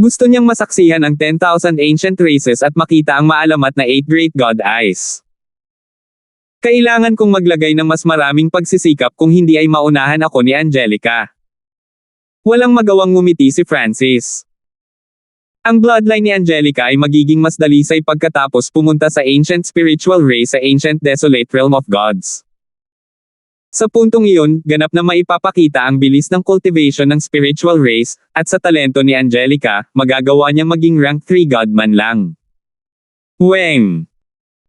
Gusto niyang masaksihan ang 10,000 ancient races at makita ang maalamat na 8 Great God Eyes. Kailangan kong maglagay ng mas maraming pagsisikap kung hindi ay maunahan ako ni Angelica. Walang magawang ngumiti si Francis. Ang bloodline ni Angelica ay magiging mas dalisay pagkatapos pumunta sa Ancient Spiritual Race sa Ancient Desolate Realm of Gods. Sa puntong iyon, ganap na maipapakita ang bilis ng cultivation ng spiritual race, at sa talento ni Angelica, magagawa niyang maging rank 3 god man lang. Weng!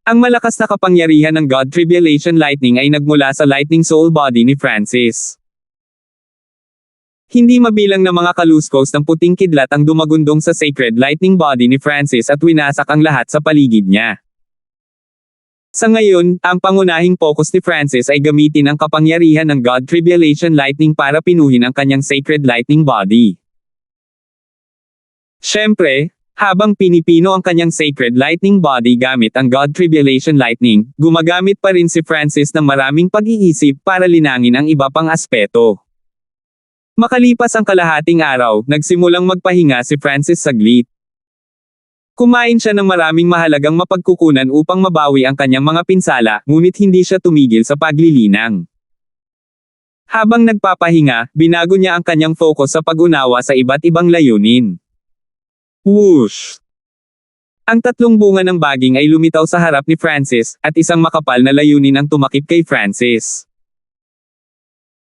Ang malakas na kapangyarihan ng God Tribulation Lightning ay nagmula sa Lightning Soul Body ni Francis. Hindi mabilang na mga kaluskos ng puting kidlat ang dumagundong sa Sacred Lightning Body ni Francis at winasak ang lahat sa paligid niya. Sa ngayon, ang pangunahing focus ni Francis ay gamitin ang kapangyarihan ng God Tribulation Lightning para pinuhin ang kanyang Sacred Lightning Body. Siyempre, habang pinipino ang kanyang Sacred Lightning Body gamit ang God Tribulation Lightning, gumagamit pa rin si Francis ng maraming pag-iisip para linangin ang iba pang aspeto. Makalipas ang kalahating araw, nagsimulang magpahinga si Francis saglit. Kumain siya ng maraming mahalagang mapagkukunan upang mabawi ang kanyang mga pinsala, ngunit hindi siya tumigil sa paglilinang. Habang nagpapahinga, binago niya ang kanyang focus sa pag-unawa sa iba't ibang layunin. Whoosh! Ang tatlong bunga ng baging ay lumitaw sa harap ni Francis, at isang makapal na layunin ang tumakip kay Francis.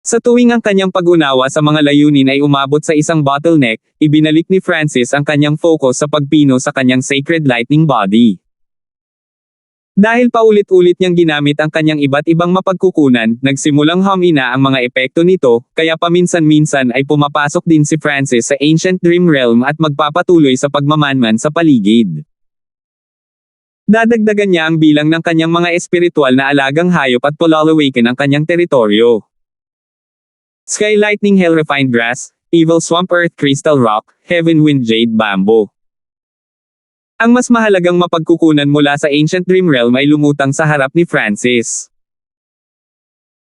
Sa tuwing ang kanyang pag-unawa sa mga layunin ay umabot sa isang bottleneck, ibinalik ni Francis ang kanyang focus sa pagpino sa kanyang Sacred Lightning Body. Dahil paulit-ulit niyang ginamit ang kanyang iba't ibang mapagkukunan, nagsimulang humina ang mga epekto nito, kaya paminsan-minsan ay pumapasok din si Francis sa Ancient Dream Realm at magpapatuloy sa pagmamanman sa paligid. Dadagdagan niya ang bilang ng kanyang mga espiritual na alagang hayop at polalawaken ang kanyang teritoryo. Sky Lightning Hell Refined Grass, Evil Swamp Earth Crystal Rock, Heaven Wind Jade Bamboo. Ang mas mahalagang mapagkukunan mula sa Ancient Dream Realm ay lumutang sa harap ni Francis.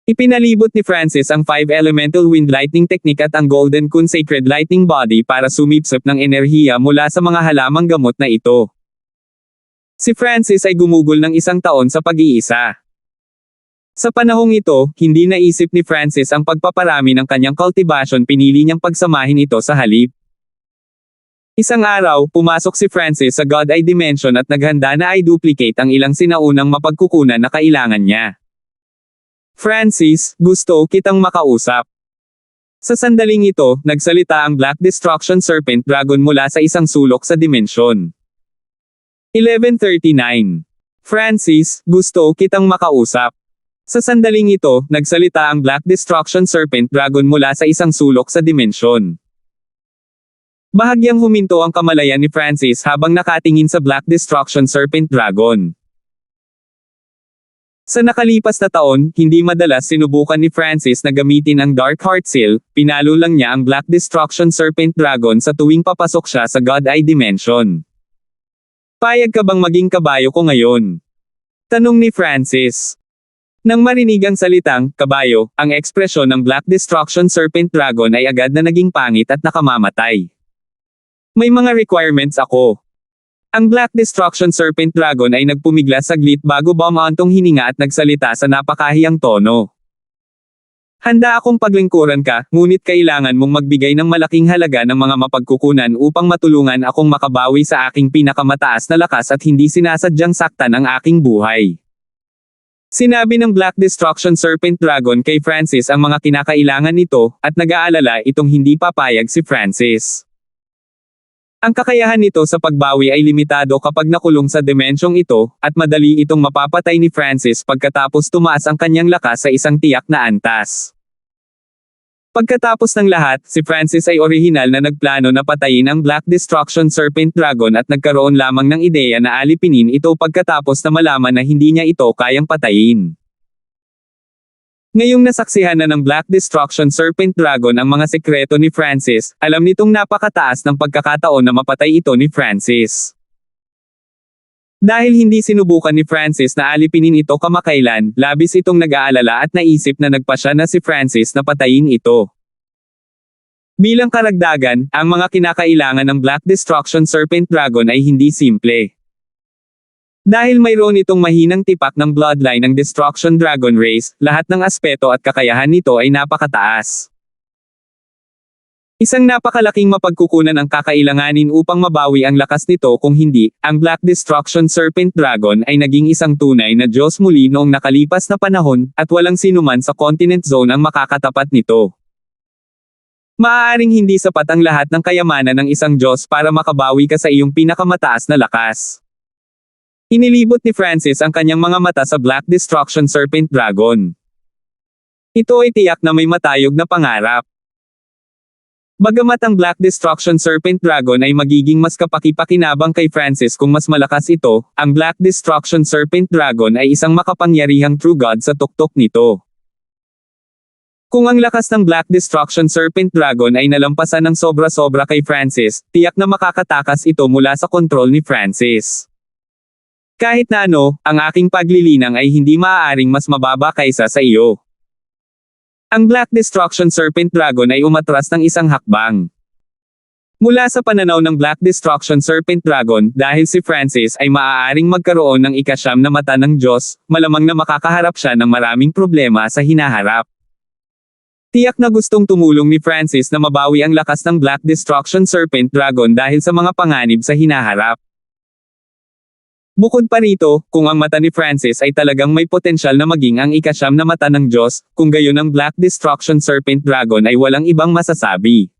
Ipinalibot ni Francis ang 5 Elemental Wind Lightning Technique at ang Golden Kun Sacred Lightning Body para sumipsip ng enerhiya mula sa mga halamang gamot na ito. Si Francis ay gumugol ng 1 taon sa pag-iisa. Sa panahong ito, hindi naisip ni Francis ang pagpaparami ng kanyang cultivation, pinili niyang pagsamahin ito sa halip. Isang araw, pumasok si Francis sa God Eye Dimension at naghanda na i-duplicate ang ilang sinaunang mapagkukunan na kailangan niya. Francis, gusto kitang makausap. Sa sandaling ito, nagsalita ang Black Destruction Serpent Dragon mula sa isang sulok sa dimensyon. 11:39. Francis, gusto kitang makausap. Sa sandaling ito, nagsalita ang Black Destruction Serpent Dragon mula sa isang sulok sa dimensyon. Bahagyang huminto ang kamalayan ni Francis habang nakatingin sa Black Destruction Serpent Dragon. Sa nakalipas na taon, hindi madalas sinubukan ni Francis na gamitin ang Dark Heart Seal, pinalo lang niya ang Black Destruction Serpent Dragon sa tuwing papasok siya sa God Eye Dimension. Payag ka bang maging kabayo ko ngayon? Tanong ni Francis. Nang marinig ang salitang, kabayo, ang ekspresyon ng Black Destruction Serpent Dragon ay agad na naging pangit at nakamamatay. May mga requirements ako. Ang Black Destruction Serpent Dragon ay nagpumigla saglit bago bumantong hininga at nagsalita sa napakahiyang tono. Handa akong paglingkuran ka, ngunit kailangan mong magbigay ng malaking halaga ng mga mapagkukunan upang matulungan akong makabawi sa aking pinakamataas na lakas at hindi sinasadyang saktan ang aking buhay. Sinabi ng Black Destruction Serpent Dragon kay Francis ang mga kinakailangan nito, at nag-aalala itong hindi papayag si Francis. Ang kakayahan nito sa pagbawi ay limitado kapag nakulong sa dimensyong ito, at madali itong mapapatay ni Francis pagkatapos tumaas ang kanyang lakas sa isang tiyak na antas. Pagkatapos ng lahat, si Francis ay orihinal na nagplano na patayin ang Black Destruction Serpent Dragon at nagkaroon lamang ng ideya na alipinin ito pagkatapos na malaman na hindi niya ito kayang patayin. Ngayong nasaksihan na ng Black Destruction Serpent Dragon ang mga sekreto ni Francis, alam nitong napakataas ng pagkakataon na mapatay ito ni Francis. Dahil hindi sinubukan ni Francis na alipinin ito kamakailan, labis itong nag-aalala at naisip na nagpasya na si Francis na patayin ito. Bilang karagdagan, ang mga kinakailangan ng Black Destruction Serpent Dragon ay hindi simple. Dahil mayroon itong mahinang tipak ng bloodline ng Destruction Dragon Race, lahat ng aspeto at kakayahan nito ay napakataas. Isang napakalaking mapagkukunan ang kakailanganin upang mabawi ang lakas nito, kung hindi, ang Black Destruction Serpent Dragon ay naging isang tunay na Diyos muli noong nakalipas na panahon, at walang sinuman sa Continent Zone ang makakatapat nito. Maaaring hindi sapat ang lahat ng kayamanan ng isang Diyos para makabawi ka sa iyong pinakamataas na lakas. Inilibot ni Francis ang kanyang mga mata sa Black Destruction Serpent Dragon. Ito ay tiyak na may matayog na pangarap. Bagamat ang Black Destruction Serpent Dragon ay magiging mas kapaki-pakinabang kay Francis kung mas malakas ito, ang Black Destruction Serpent Dragon ay isang makapangyarihang true god sa tuktok nito. Kung ang lakas ng Black Destruction Serpent Dragon ay nalampasan ng sobra-sobra kay Francis, tiyak na makakatakas ito mula sa kontrol ni Francis. Kahit na ano, ang aking paglilinang ay hindi maaaring mas mababa kaysa sa iyo. Ang Black Destruction Serpent Dragon ay umatras ng isang hakbang. Mula sa pananaw ng Black Destruction Serpent Dragon, dahil si Francis ay maaaring magkaroon ng ika-9 na mata ng Diyos, malamang na makakaharap siya ng maraming problema sa hinaharap. Tiyak na gustong tumulong ni Francis na mabawi ang lakas ng Black Destruction Serpent Dragon dahil sa mga panganib sa hinaharap. Bukod pa rito, kung ang mata ni Francis ay talagang may potensyal na maging ang ika-9 na mata ng Diyos, kung gayon ang Black Destruction Serpent Dragon ay walang ibang masasabi.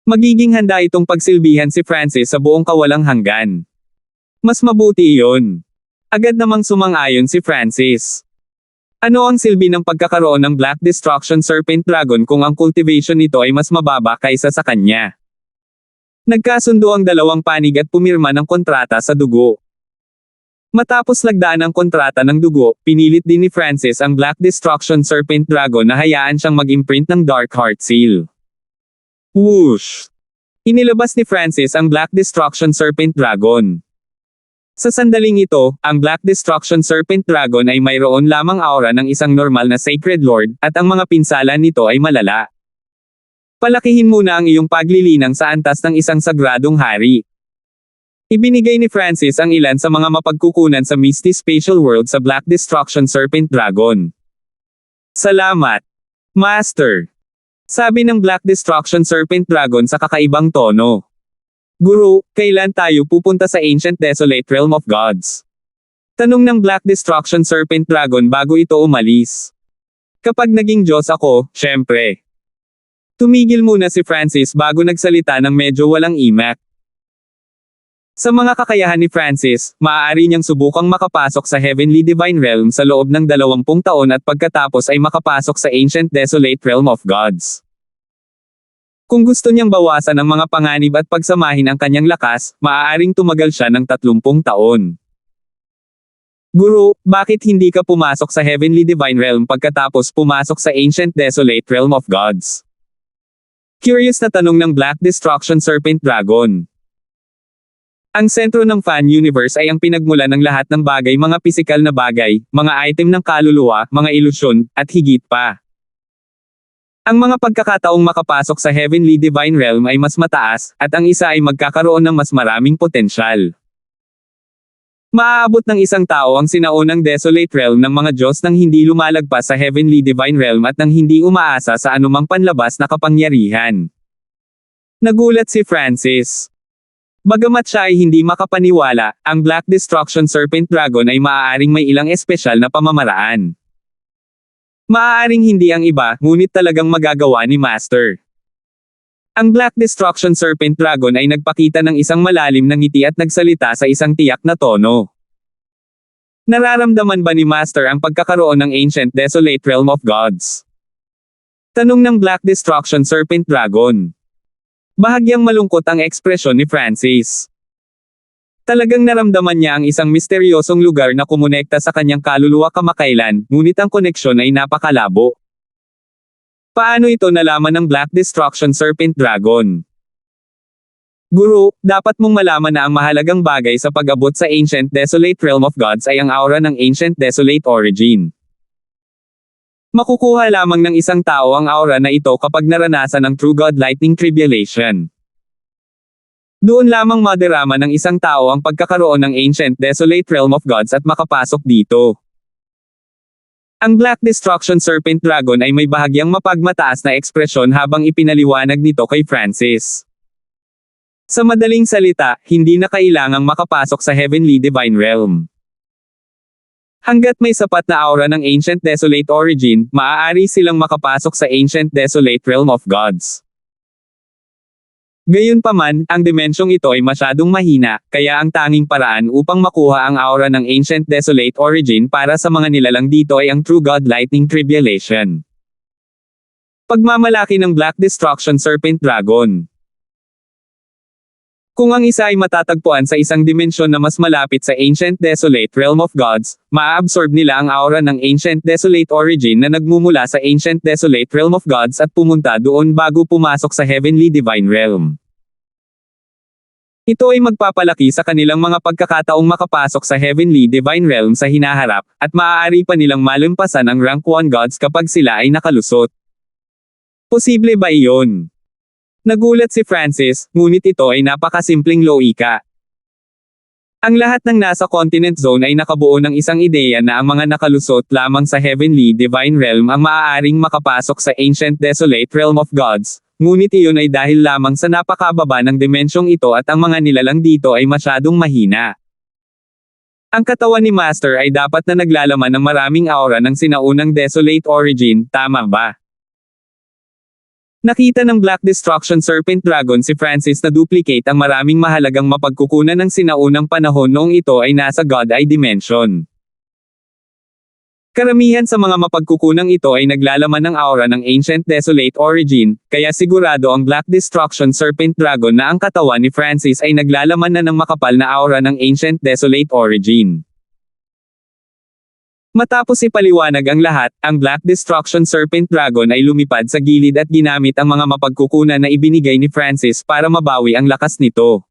Magiging handa itong pagsilbihan si Francis sa buong kawalang hanggan. Mas mabuti iyon. Agad namang sumang-ayon si Francis. Ano ang silbi ng pagkakaroon ng Black Destruction Serpent Dragon kung ang cultivation nito ay mas mababa kaysa sa kanya? Nagkasundo ang dalawang panig at pumirma ng kontrata sa dugo. Matapos lagdaan ang kontrata ng dugo, pinilit din ni Francis ang Black Destruction Serpent Dragon na hayaan siyang mag-imprint ng Dark Heart Seal. Whoosh! Inilabas ni Francis ang Black Destruction Serpent Dragon. Sa sandaling ito, ang Black Destruction Serpent Dragon ay mayroon lamang aura ng isang normal na Sacred Lord, at ang mga pinsala nito ay malala. Palakihin muna ang iyong paglilinang sa antas ng isang sagradong hari. Ibinigay ni Francis ang ilan sa mga mapagkukunan sa Misty Spatial World sa Black Destruction Serpent Dragon. Salamat, Master! Sabi ng Black Destruction Serpent Dragon sa kakaibang tono. Guru, kailan tayo pupunta sa Ancient Desolate Realm of Gods? Tanong ng Black Destruction Serpent Dragon bago ito umalis. Kapag naging Diyos ako, syempre. Tumigil muna si Francis bago nagsalita ng medyo walang imak. Sa mga kakayahan ni Francis, maaari niyang subukang makapasok sa Heavenly Divine Realm sa loob ng 20 taon at pagkatapos ay makapasok sa Ancient Desolate Realm of Gods. Kung gusto niyang bawasan ang mga panganib at pagsamahin ang kanyang lakas, maaaring tumagal siya ng 30 taon. Guru, bakit hindi ka pumasok sa Heavenly Divine Realm pagkatapos pumasok sa Ancient Desolate Realm of Gods? Curious na tanong ng Black Destruction Serpent Dragon. Ang sentro ng fan universe ay ang pinagmulan ng lahat ng bagay, mga pisikal na bagay, mga item ng kaluluwa, mga ilusyon, at higit pa. Ang mga pagkakataong makapasok sa Heavenly Divine Realm ay mas mataas, at ang isa ay magkakaroon ng mas maraming potensyal. Maaabot ng isang tao ang sinaunang Desolate Realm ng mga Diyos nang hindi lumalagpas sa Heavenly Divine Realm at nang hindi umaasa sa anumang panlabas na kapangyarihan. Nagulat si Francis. Bagamat siya ay hindi makapaniwala, ang Black Destruction Serpent Dragon ay maaaring may ilang espesyal na pamamaraan. Maaaring hindi ang iba, ngunit talagang magagawa ni Master. Ang Black Destruction Serpent Dragon ay nagpakita ng isang malalim na ngiti at nagsalita sa isang tiyak na tono. Nararamdaman ba ni Master ang pagkakaroon ng Ancient Desolate Realm of Gods? Tanong ng Black Destruction Serpent Dragon. Bahagyang malungkot ang ekspresyon ni Francis. Talagang naramdaman niya ang isang misteryosong lugar na kumonekta sa kanyang kaluluwa kamakailan, ngunit ang koneksyon ay napakalabo. Paano ito nalaman ng Black Destruction Serpent Dragon? Guru, dapat mong malaman na ang mahalagang bagay sa pag-abot sa Ancient Desolate Realm of Gods ay ang aura ng Ancient Desolate Origin. Makukuha lamang ng isang tao ang aura na ito kapag naranasan ng True God Lightning Tribulation. Doon lamang madarama ng isang tao ang pagkakaroon ng Ancient Desolate Realm of Gods at makapasok dito. Ang Black Destruction Serpent Dragon ay may bahagyang mapagmataas na ekspresyon habang ipinaliwanag nito kay Francis. Sa madaling salita, hindi na kailangang makapasok sa Heavenly Divine Realm. Hanggat may sapat na aura ng Ancient Desolate Origin, maaari silang makapasok sa Ancient Desolate Realm of Gods. Gayunpaman, ang dimensyong ito ay masyadong mahina, kaya ang tanging paraan upang makuha ang aura ng Ancient Desolate Origin para sa mga nilalang dito ay ang True God Lightning Tribulation. Pagmamalaki ng Black Destruction Serpent Dragon. Kung ang isa ay matatagpuan sa isang dimensyon na mas malapit sa Ancient Desolate Realm of Gods, maa-absorb nila ang aura ng Ancient Desolate Origin na nagmumula sa Ancient Desolate Realm of Gods at pumunta doon bago pumasok sa Heavenly Divine Realm. Ito ay magpapalaki sa kanilang mga pagkakataong makapasok sa Heavenly Divine Realm sa hinaharap, at maaari pa nilang malumpasan ang Rank 1 Gods kapag sila ay nakalusot. Posible ba iyon? Nagulat si Francis, ngunit ito ay napakasimpleng loika. Ang lahat ng nasa Continent Zone ay nakabuo ng isang ideya na ang mga nakalusot lamang sa Heavenly Divine Realm ang maaaring makapasok sa Ancient Desolate Realm of Gods, ngunit iyon ay dahil lamang sa napakababa ng dimensyong ito at ang mga nilalang dito ay masyadong mahina. Ang katawan ni Master ay dapat na naglalaman ng maraming aura ng sinaunang Desolate Origin, tama ba? Nakita ng Black Destruction Serpent Dragon si Francis na duplicate ang maraming mahalagang mapagkukunan ng sinaunang panahon noong ito ay nasa God Eye Dimension. Karamihan sa mga mapagkukunang ito ay naglalaman ng aura ng Ancient Desolate Origin, kaya sigurado ang Black Destruction Serpent Dragon na ang katawan ni Francis ay naglalaman na ng makapal na aura ng Ancient Desolate Origin. Matapos ipaliwanag ang lahat, ang Black Destruction Serpent Dragon ay lumipad sa gilid at ginamit ang mga mapagkukunan na ibinigay ni Francis para mabawi ang lakas nito.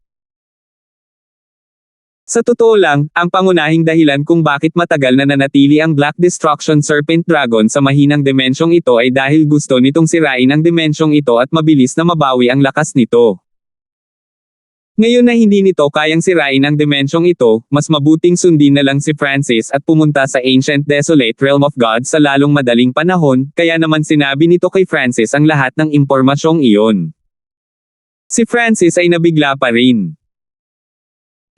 Sa totoo lang, ang pangunahing dahilan kung bakit matagal na nanatili ang Black Destruction Serpent Dragon sa mahinang dimensyong ito ay dahil gusto nitong sirain ang dimensyong ito at mabilis na mabawi ang lakas nito. Ngayon na hindi nito kayang sirain ang dimensyong ito, mas mabuting sundin na lang si Francis at pumunta sa Ancient Desolate Realm of God sa lalong madaling panahon, kaya naman sinabi nito kay Francis ang lahat ng impormasyong iyon. Si Francis ay nabigla pa rin.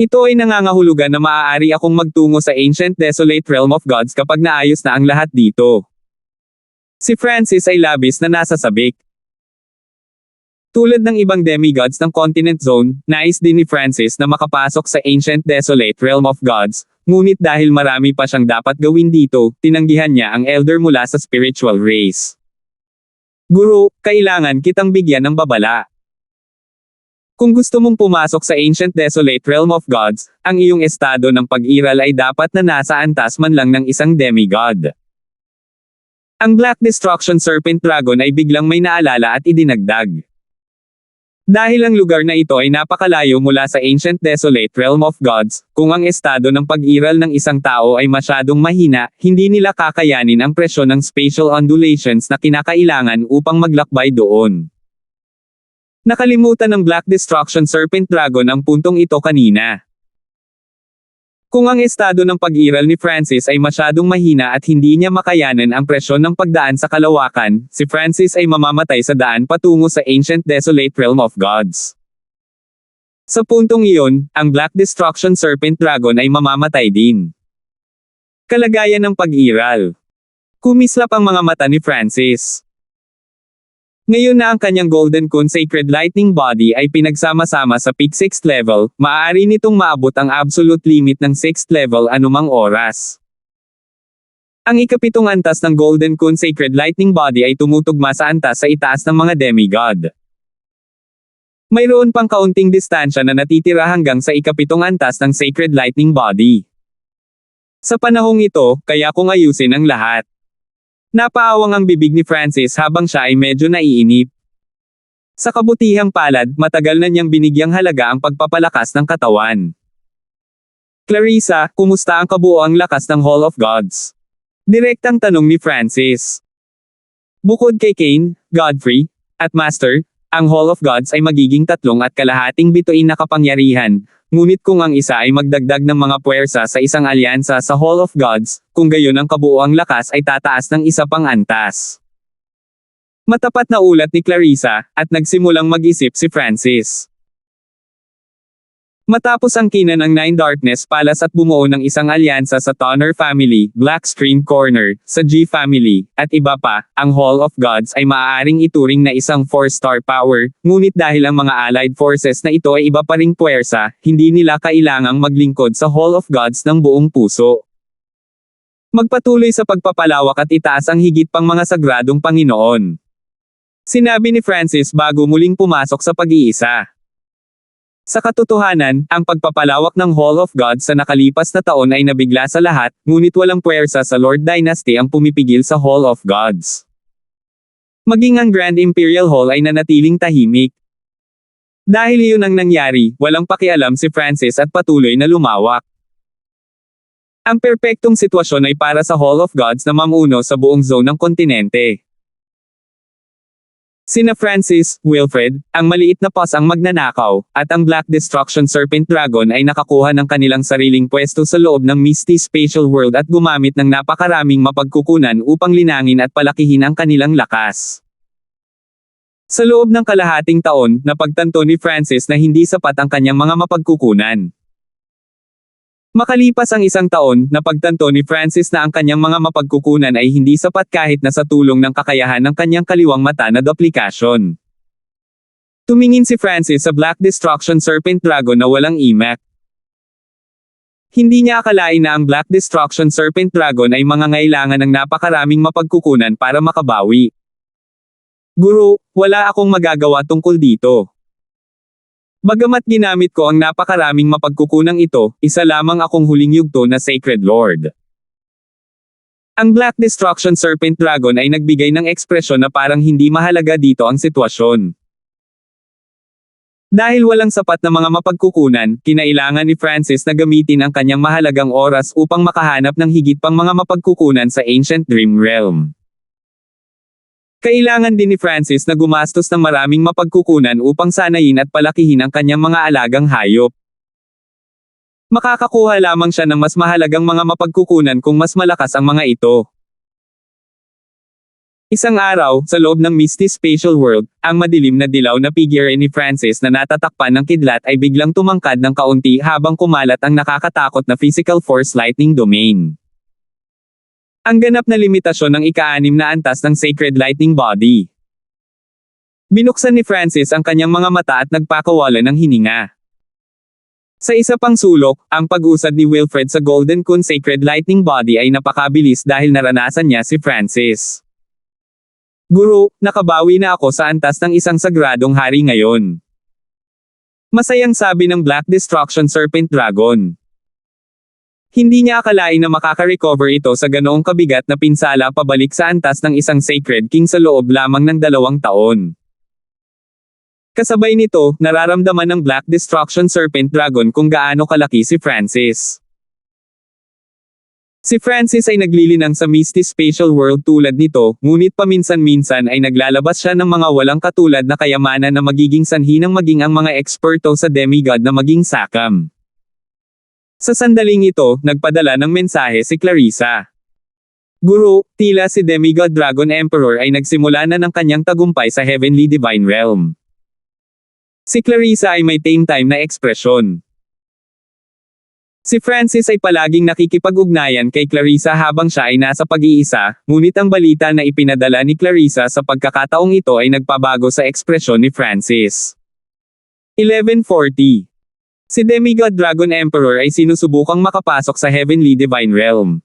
Ito ay nangangahulugan na maaari akong magtungo sa Ancient Desolate Realm of Gods kapag naayos na ang lahat dito. Si Francis ay labis na nasasabik. Tulad ng ibang demigods ng Continent Zone, nais din ni Francis na makapasok sa Ancient Desolate Realm of Gods, ngunit dahil marami pa siyang dapat gawin dito, tinanggihan niya ang elder mula sa spiritual race. Guru, kailangan kitang bigyan ng babala. Kung gusto mong pumasok sa Ancient Desolate Realm of Gods, ang iyong estado ng pag-iral ay dapat na nasa antas man lang ng isang demigod. Ang Black Destruction Serpent Dragon ay biglang may naalala at idinagdag. Dahil ang lugar na ito ay napakalayo mula sa Ancient Desolate Realm of Gods, kung ang estado ng pag-iral ng isang tao ay masyadong mahina, hindi nila kakayanin ang presyon ng spatial undulations na kinakailangan upang maglakbay doon. Nakalimutan ng Black Destruction Serpent Dragon ang puntong ito kanina. Kung ang estado ng pag-iral ni Francis ay masyadong mahina at hindi niya makayanan ang presyon ng pagdaan sa kalawakan, si Francis ay mamamatay sa daan patungo sa Ancient Desolate Realm of Gods. Sa puntong iyon, ang Black Destruction Serpent Dragon ay mamamatay din. Kalagayan ng pag-iral. Kumislap ang mga mata ni Francis. Ngayon na ang kanyang Golden Kun Sacred Lightning Body ay pinagsama-sama sa peak 6th level, maaari nitong maabot ang absolute limit ng 6th level anumang oras. Ang ikapitong antas ng Golden Kun Sacred Lightning Body ay tumutugma sa antas sa itaas ng mga demigod. Mayroon pang kaunting distansya na natitira hanggang sa ikapitong antas ng Sacred Lightning Body. Sa panahong ito, kaya kung ayusin ang lahat. Napaawang ang bibig ni Francis habang siya ay medyo naiinip. Sa kabutihang palad, matagal na niyang binigyang halaga ang pagpapalakas ng katawan. Clarissa, kumusta ang kabuoang lakas ng Hall of Gods? Direktang tanong ni Francis. Bukod kay Kane, Godfrey, at Master, ang Hall of Gods ay magiging 3.5 bituin na kapangyarihan, ngunit kung ang isa ay magdagdag ng mga puwersa sa isang alyansa sa Hall of Gods, kung gayon ang kabuoang lakas ay tataas ng isa pang antas. Matapat na ulat ni Clarissa, at nagsimulang mag-isip si Francis. Matapos ang kina ng Nine Darkness Palace at bumuo ng isang alyansa sa Tonner Family, Black Stream Corner, sa G Family, at iba pa, ang Hall of Gods ay maaaring ituring na isang 4-star power, ngunit dahil ang mga allied forces na ito ay iba pa ring puwersa, hindi nila kailangang maglingkod sa Hall of Gods ng buong puso. Magpatuloy sa pagpapalawak at itaas ang higit pang mga sagradong Panginoon. Sinabi ni Francis bago muling pumasok sa pag-iisa. Sa katotohanan, ang pagpapalawak ng Hall of Gods sa nakalipas na taon ay nabigla sa lahat, ngunit walang puwersa sa Lord Dynasty ang pumipigil sa Hall of Gods. Maging ang Grand Imperial Hall ay nanatiling tahimik. Dahil iyon ang nangyari, walang pakialam si Francis at patuloy na lumawak. Ang perpektong sitwasyon ay para sa Hall of Gods na mamuno sa buong zone ng kontinente. Sina Francis, Wilfred, ang maliit na pos ang magnanakaw, at ang Black Destruction Serpent Dragon ay nakakuha ng kanilang sariling pwesto sa loob ng Misty Spatial World at gumamit ng napakaraming mapagkukunan upang linangin at palakihin ang kanilang lakas. Sa loob ng kalahating taon, napagtanto ni Francis na hindi sapat ang kanyang mga mapagkukunan. Makalipas ang isang taon, napagtanto ni Francis na ang kanyang mga mapagkukunan ay hindi sapat kahit na sa tulong ng kakayahan ng kanyang kaliwang mata na duplikasyon. Tumingin si Francis sa Black Destruction Serpent Dragon na walang imak. Hindi niya akalain na ang Black Destruction Serpent Dragon ay mangangailangan ng napakaraming mapagkukunan para makabawi. Guru, wala akong magagawa tungkol dito. Bagamat ginamit ko ang napakaraming mapagkukunang ito, isa lamang akong huling yugto na Sacred Lord. Ang Black Destruction Serpent Dragon ay nagbigay ng ekspresyon na parang hindi mahalaga dito ang sitwasyon. Dahil walang sapat na mga mapagkukunan, kinailangan ni Francis na gamitin ang kanyang mahalagang oras upang makahanap ng higit pang mga mapagkukunan sa Ancient Dream Realm. Kailangan din ni Francis na gumastos ng maraming mapagkukunan upang sanayin at palakihin ang kanyang mga alagang hayop. Makakakuha lamang siya ng mas mahalagang mga mapagkukunan kung mas malakas ang mga ito. Isang araw, sa loob ng Misty Spatial World, ang madilim na dilaw na figure ni Francis na natatakpan ng kidlat ay biglang tumangkad ng kaunti habang kumalat ang nakakatakot na Physical Force Lightning Domain. Ang ganap na limitasyon ng ika-6 na antas ng Sacred Lightning Body. Binuksan ni Francis ang kanyang mga mata at nagpakawalan ng hininga. Sa isa pang sulok, ang pag-usad ni Wilfred sa Golden Kun Sacred Lightning Body ay napakabilis dahil naranasan niya si Francis. Guro, nakabawi na ako sa antas ng isang sagradong hari ngayon. Masayang sabi ng Black Destruction Serpent Dragon. Hindi niya akalain na makaka-recover ito sa ganoong kabigat na pinsala pabalik sa antas ng isang Sacred King sa loob lamang ng 2 taon. Kasabay nito, nararamdaman ng Black Destruction Serpent Dragon kung gaano kalaki si Francis. Si Francis ay naglilinang sa Misty Spatial World tulad nito, ngunit paminsan-minsan ay naglalabas siya ng mga walang katulad na kayamanan na magiging sanhi ng maging ang mga eksperto sa demigod na maging sakam. Sa sandaling ito, nagpadala ng mensahe si Clarissa. Guro, tila si Demigod Dragon Emperor ay nagsimula na ng kanyang tagumpay sa Heavenly Divine Realm. Si Clarissa ay may tame time na ekspresyon. Si Francis ay palaging nakikipag-ugnayan kay Clarissa habang siya ay nasa pag-iisa, ngunit ang balita na ipinadala ni Clarissa sa pagkakataong ito ay nagpabago sa ekspresyon ni Francis. 1140. Si Demigod Dragon Emperor ay sinusubukang makapasok sa Heavenly Divine Realm.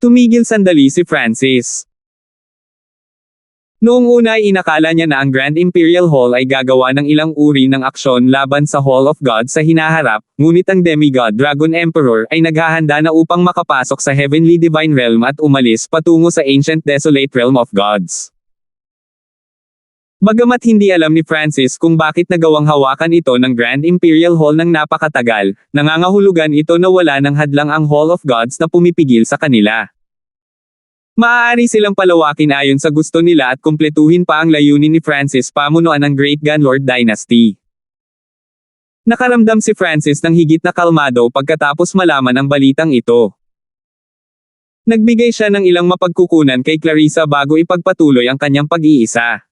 Tumigil sandali si Francis. Noong una ay inakala niya na ang Grand Imperial Hall ay gagawa ng ilang uri ng aksyon laban sa Hall of God sa hinaharap, ngunit ang Demigod Dragon Emperor ay naghahanda na upang makapasok sa Heavenly Divine Realm at umalis patungo sa Ancient Desolate Realm of Gods. Bagamat hindi alam ni Francis kung bakit nagawang hawakan ito ng Grand Imperial Hall ng napakatagal, nangangahulugan ito na wala ng hadlang ang Hall of Gods na pumipigil sa kanila. Maaari silang palawakin ayon sa gusto nila at kumpletuhin pa ang layunin ni Francis pamunuan ng Great Gunlord Dynasty. Nakaramdam si Francis ng higit na kalmado pagkatapos malaman ang balitang ito. Nagbigay siya ng ilang mapagkukunan kay Clarissa bago ipagpatuloy ang kanyang pag-iisa.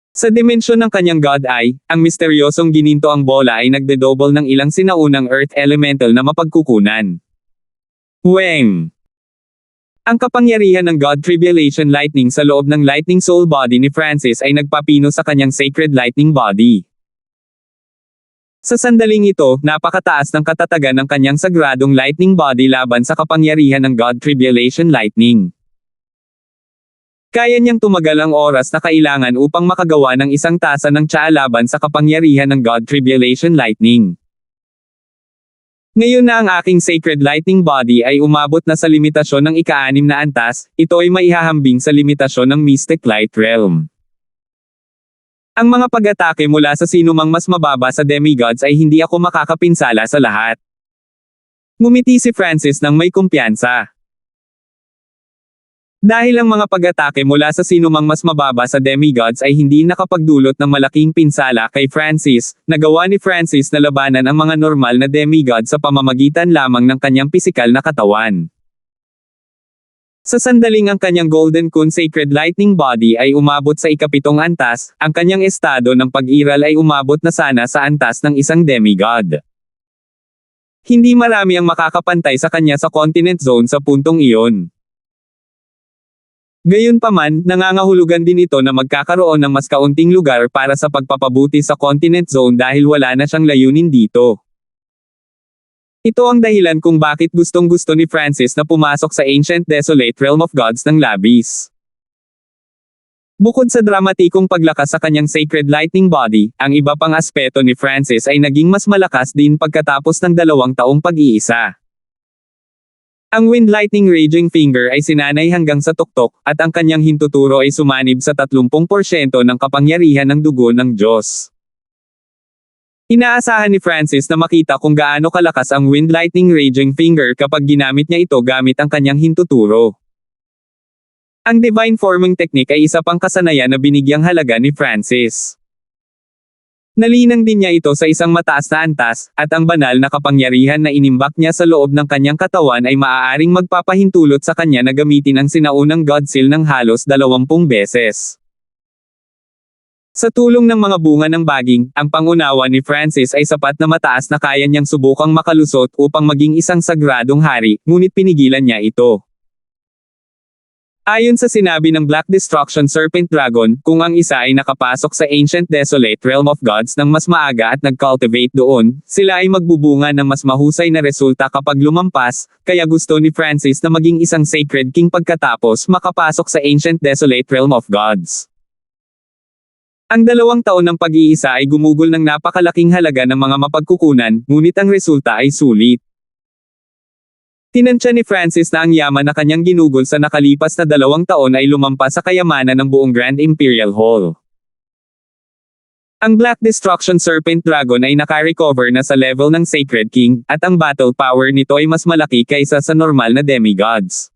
Sa dimensyon ng kanyang God Eye, ang misteryosong gininto ang bola ay nagde-double ng ilang sinaunang Earth Elemental na mapagkukunan. Weng! Ang kapangyarihan ng God Tribulation Lightning sa loob ng Lightning Soul Body ni Francis ay nagpapino sa kanyang Sacred Lightning Body. Sa sandaling ito, napakataas ng katatagan ng kanyang sagradong Lightning Body laban sa kapangyarihan ng God Tribulation Lightning. Kaya niyang tumagal ang oras na kailangan upang makagawa ng isang tasa ng tsaa laban sa kapangyarihan ng God Tribulation Lightning. Ngayon na ang aking Sacred Lightning Body ay umabot na sa limitasyon ng ika-6 na antas, ito ay maihahambing sa limitasyon ng Mystic Light Realm. Ang mga pag-atake mula sa sinumang mas mababa sa demigods ay hindi ako makakapinsala sa lahat. Ngumiti si Francis nang may kumpiyansa. Dahil ang mga pag-atake mula sa sinumang mas mababa sa demigods ay hindi nakapagdulot ng malaking pinsala kay Francis, nagawa ni Francis na labanan ang mga normal na demigod sa pamamagitan lamang ng kanyang pisikal na katawan. Sa sandaling ang kanyang Golden Kun Sacred Lightning Body ay umabot sa ika-7 antas, ang kanyang estado ng pag-iral ay umabot na sana sa antas ng isang demigod. Hindi marami ang makakapantay sa kanya sa Continent Zone sa puntong iyon. Gayunpaman, nangangahulugan din ito na magkakaroon ng mas kaunting lugar para sa pagpapabuti sa Continent Zone dahil wala na siyang layunin dito. Ito ang dahilan kung bakit gustong-gusto ni Francis na pumasok sa Ancient Desolate Realm of Gods ng labis. Bukod sa dramatikong paglakas sa kanyang Sacred Lightning Body, ang iba pang aspeto ni Francis ay naging mas malakas din pagkatapos ng 2 taong pag-iisa. Ang Wind Lightning Raging Finger ay sinanay hanggang sa tuktok, at ang kanyang hintuturo ay sumanib sa 30% ng kapangyarihan ng dugo ng Diyos. Inaasahan ni Francis na makita kung gaano kalakas ang Wind Lightning Raging Finger kapag ginamit niya ito gamit ang kanyang hintuturo. Ang Divine Forming Technique ay isa pang kasanayan na binigyang halaga ni Francis. Nalinang din niya ito sa isang mataas na antas, at ang banal na kapangyarihan na inimbak niya sa loob ng kanyang katawan ay maaaring magpapahintulot sa kanya na gamitin ang sinaunang God Seal ng halos 20 beses. Sa tulong ng mga bunga ng baging, ang pangunawa ni Francis ay sapat na mataas na kaya niyang subukang makalusot upang maging isang sagradong hari, ngunit pinigilan niya ito. Ayon sa sinabi ng Black Destruction Serpent Dragon, kung ang isa ay nakapasok sa Ancient Desolate Realm of Gods ng mas maaga at nag-cultivate doon, sila ay magbubunga ng mas mahusay na resulta kapag lumampas, kaya gusto ni Francis na maging isang Sacred King pagkatapos makapasok sa Ancient Desolate Realm of Gods. Ang 2 taon ng pag-iisa ay gumugol ng napakalaking halaga ng mga mapagkukunan, ngunit ang resulta ay sulit. Tinansya ni Francis na ang yaman na kanyang ginugol sa nakalipas na 2 taon ay lumampas sa kayamanan ng buong Grand Imperial Hall. Ang Black Destruction Serpent Dragon ay naka-recover na sa level ng Sacred King, at ang battle power nito ay mas malaki kaysa sa normal na demigods.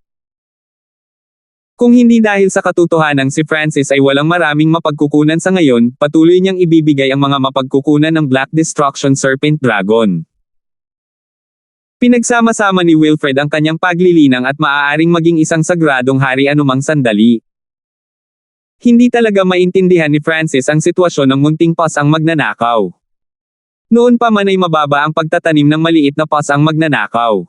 Kung hindi dahil sa katotohanang si Francis ay walang maraming mapagkukunan sa ngayon, patuloy niyang ibibigay ang mga mapagkukunan ng Black Destruction Serpent Dragon. Pinagsama-sama ni Wilfred ang kanyang paglilinang at maaaring maging isang sagradong hari anumang sandali. Hindi talaga maintindihan ni Francis ang sitwasyon ng munting pasang magnanakaw. Noon pa man ay mababa ang pagtatanim ng maliit na pasang magnanakaw.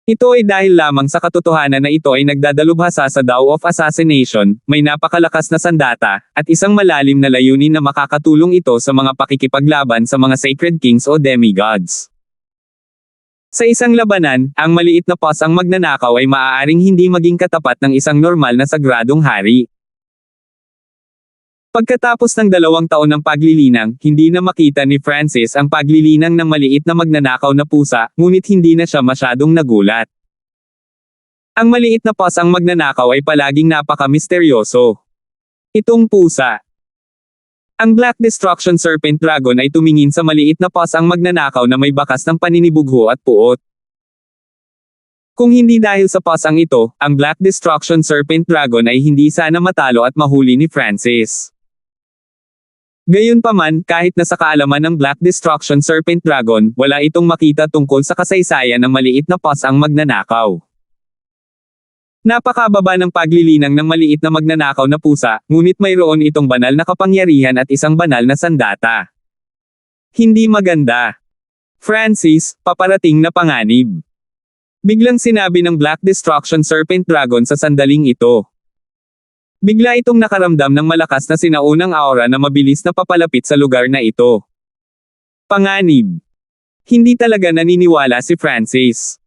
Ito ay dahil lamang sa katotohanan na ito ay nagdadalubhasa sa Dao of Assassination, may napakalakas na sandata, at isang malalim na layunin na makakatulong ito sa mga pakikipaglaban sa mga Sacred Kings o Demigods. Sa isang labanan, ang maliit na pasang magnanakaw ay maaaring hindi maging katapat ng isang normal na sagradong hari. Pagkatapos ng 2 taon ng paglilinang, hindi na makita ni Francis ang paglilinang ng maliit na magnanakaw na pusa, ngunit hindi na siya masyadong nagulat. Ang maliit na pasang magnanakaw ay palaging napaka-misteryoso. Itong pusa. Ang Black Destruction Serpent Dragon ay tumingin sa maliit na pasang magnanakaw na may bakas ng paninibugho at puot. Kung hindi dahil sa pasang ito, ang Black Destruction Serpent Dragon ay hindi sana matalo at mahuli ni Francis. Gayunpaman, kahit na sa kaalaman ng Black Destruction Serpent Dragon, wala itong makita tungkol sa kasaysayan ng maliit na pasang magnanakaw. Napakababa ng paglilinang ng maliit na magnanakaw na pusa, ngunit mayroon itong banal na kapangyarihan at isang banal na sandata. Hindi maganda. Francis, paparating na panganib. Biglang sinabi ng Black Destruction Serpent Dragon sa sandaling ito. Bigla itong nakaramdam ng malakas na sinaunang aura na mabilis na papalapit sa lugar na ito. Panganib. Hindi talaga naniniwala si Francis.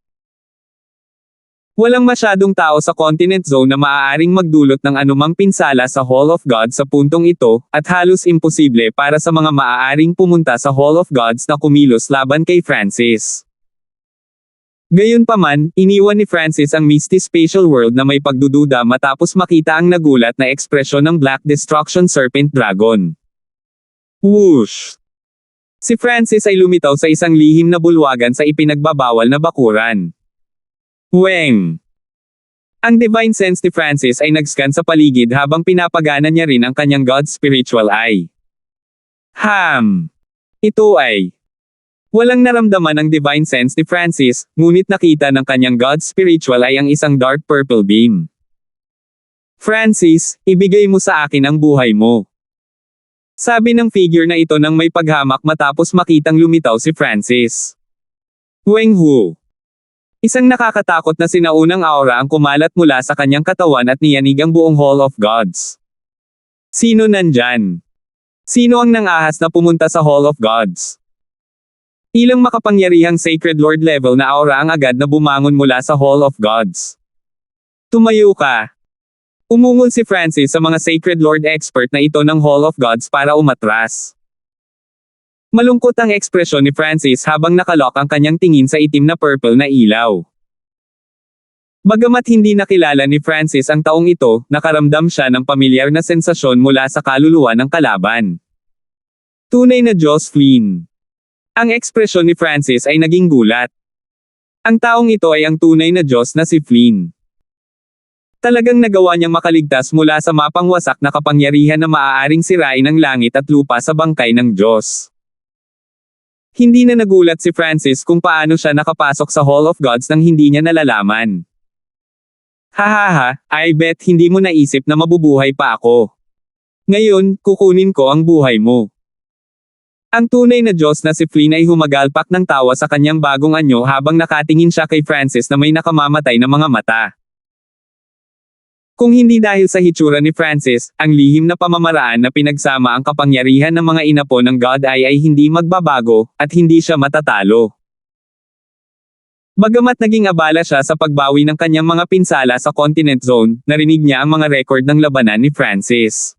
Walang masyadong tao sa Continent Zone na maaaring magdulot ng anumang pinsala sa Hall of Gods sa puntong ito, at halos imposible para sa mga maaaring pumunta sa Hall of Gods na kumilos laban kay Francis. Gayunpaman, iniwan ni Francis ang Misty Spatial World na may pagdududa matapos makita ang nagulat na ekspresyon ng Black Destruction Serpent Dragon. Whoosh! Si Francis ay lumitaw sa isang lihim na bulwagan sa ipinagbabawal na bakuran. Weng! Ang divine sense ni Francis ay nag-scan sa paligid habang pinapagana niya rin ang kanyang God Spiritual Eye. Ito ay walang naramdaman ang divine sense ni Francis, ngunit nakita ng kanyang God Spiritual Eye ang isang dark purple beam. Francis, ibigay mo sa akin ang buhay mo. Sabi ng figure na ito nang may paghamak matapos makitang lumitaw si Francis. Weng Hu. Isang nakakatakot na sinaunang aura ang kumalat mula sa kanyang katawan at niyanig ang buong Hall of Gods. Sino nandyan? Sino ang nangahas na pumunta sa Hall of Gods? Ilang makapangyarihang Sacred Lord level na aura ang agad na bumangon mula sa Hall of Gods. Tumayo ka. Umungol si Francis sa mga Sacred Lord expert na ito ng Hall of Gods para umatras. Malungkot ang ekspresyon ni Francis habang nakalok ang kanyang tingin sa itim na purple na ilaw. Bagamat hindi nakilala ni Francis ang taong ito, nakaramdam siya ng pamilyar na sensasyon mula sa kaluluwa ng kalaban. Tunay na Diyos Flynn. Ang ekspresyon ni Francis ay naging gulat. Ang taong ito ay ang tunay na Diyos na si Flynn. Talagang nagawa niyang makaligtas mula sa mapangwasak na kapangyarihan na maaaring sirain ang langit at lupa sa bangkay ng Diyos. Hindi na nagulat si Francis kung paano siya nakapasok sa Hall of Gods nang hindi niya nalalaman. Hahaha, I bet hindi mo naisip na mabubuhay pa ako. Ngayon, kukunin ko ang buhay mo. Ang tunay na Diyos na si Flynn ay humagalpak ng tawa sa kanyang bagong anyo habang nakatingin siya kay Francis na may nakamamatay na mga mata. Kung hindi dahil sa hitsura ni Francis, ang lihim na pamamaraan na pinagsama ang kapangyarihan ng mga inapo ng God ay hindi magbabago, at hindi siya matatalo. Bagamat naging abala siya sa pagbawi ng kanyang mga pinsala sa Continent Zone, narinig niya ang mga record ng labanan ni Francis.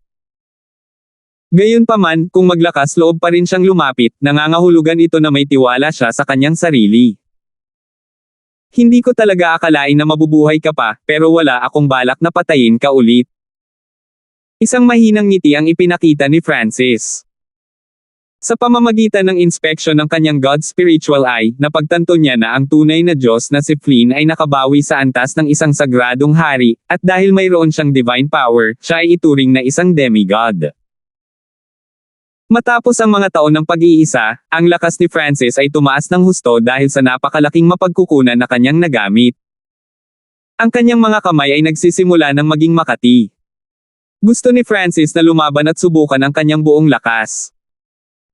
Gayunpaman, kung maglakas loob pa rin siyang lumapit, nangangahulugan ito na may tiwala siya sa kanyang sarili. Hindi ko talaga akalain na mabubuhay ka pa, pero wala akong balak na patayin ka ulit. Isang mahinang ngiti ang ipinakita ni Francis. Sa pamamagitan ng inspeksyon ng kanyang God's spiritual eye, napagtanto niya na ang tunay na Diyos na si Flynn ay nakabawi sa antas ng isang sagradong hari, at dahil mayroon siyang divine power, siya ay ituring na isang demigod. Matapos ang mga taon ng pag-iisa, ang lakas ni Francis ay tumaas ng husto dahil sa napakalaking mapagkukunan na kanyang nagamit. Ang kanyang mga kamay ay nagsisimula ng maging makati. Gusto ni Francis na lumaban at subukan ang kanyang buong lakas.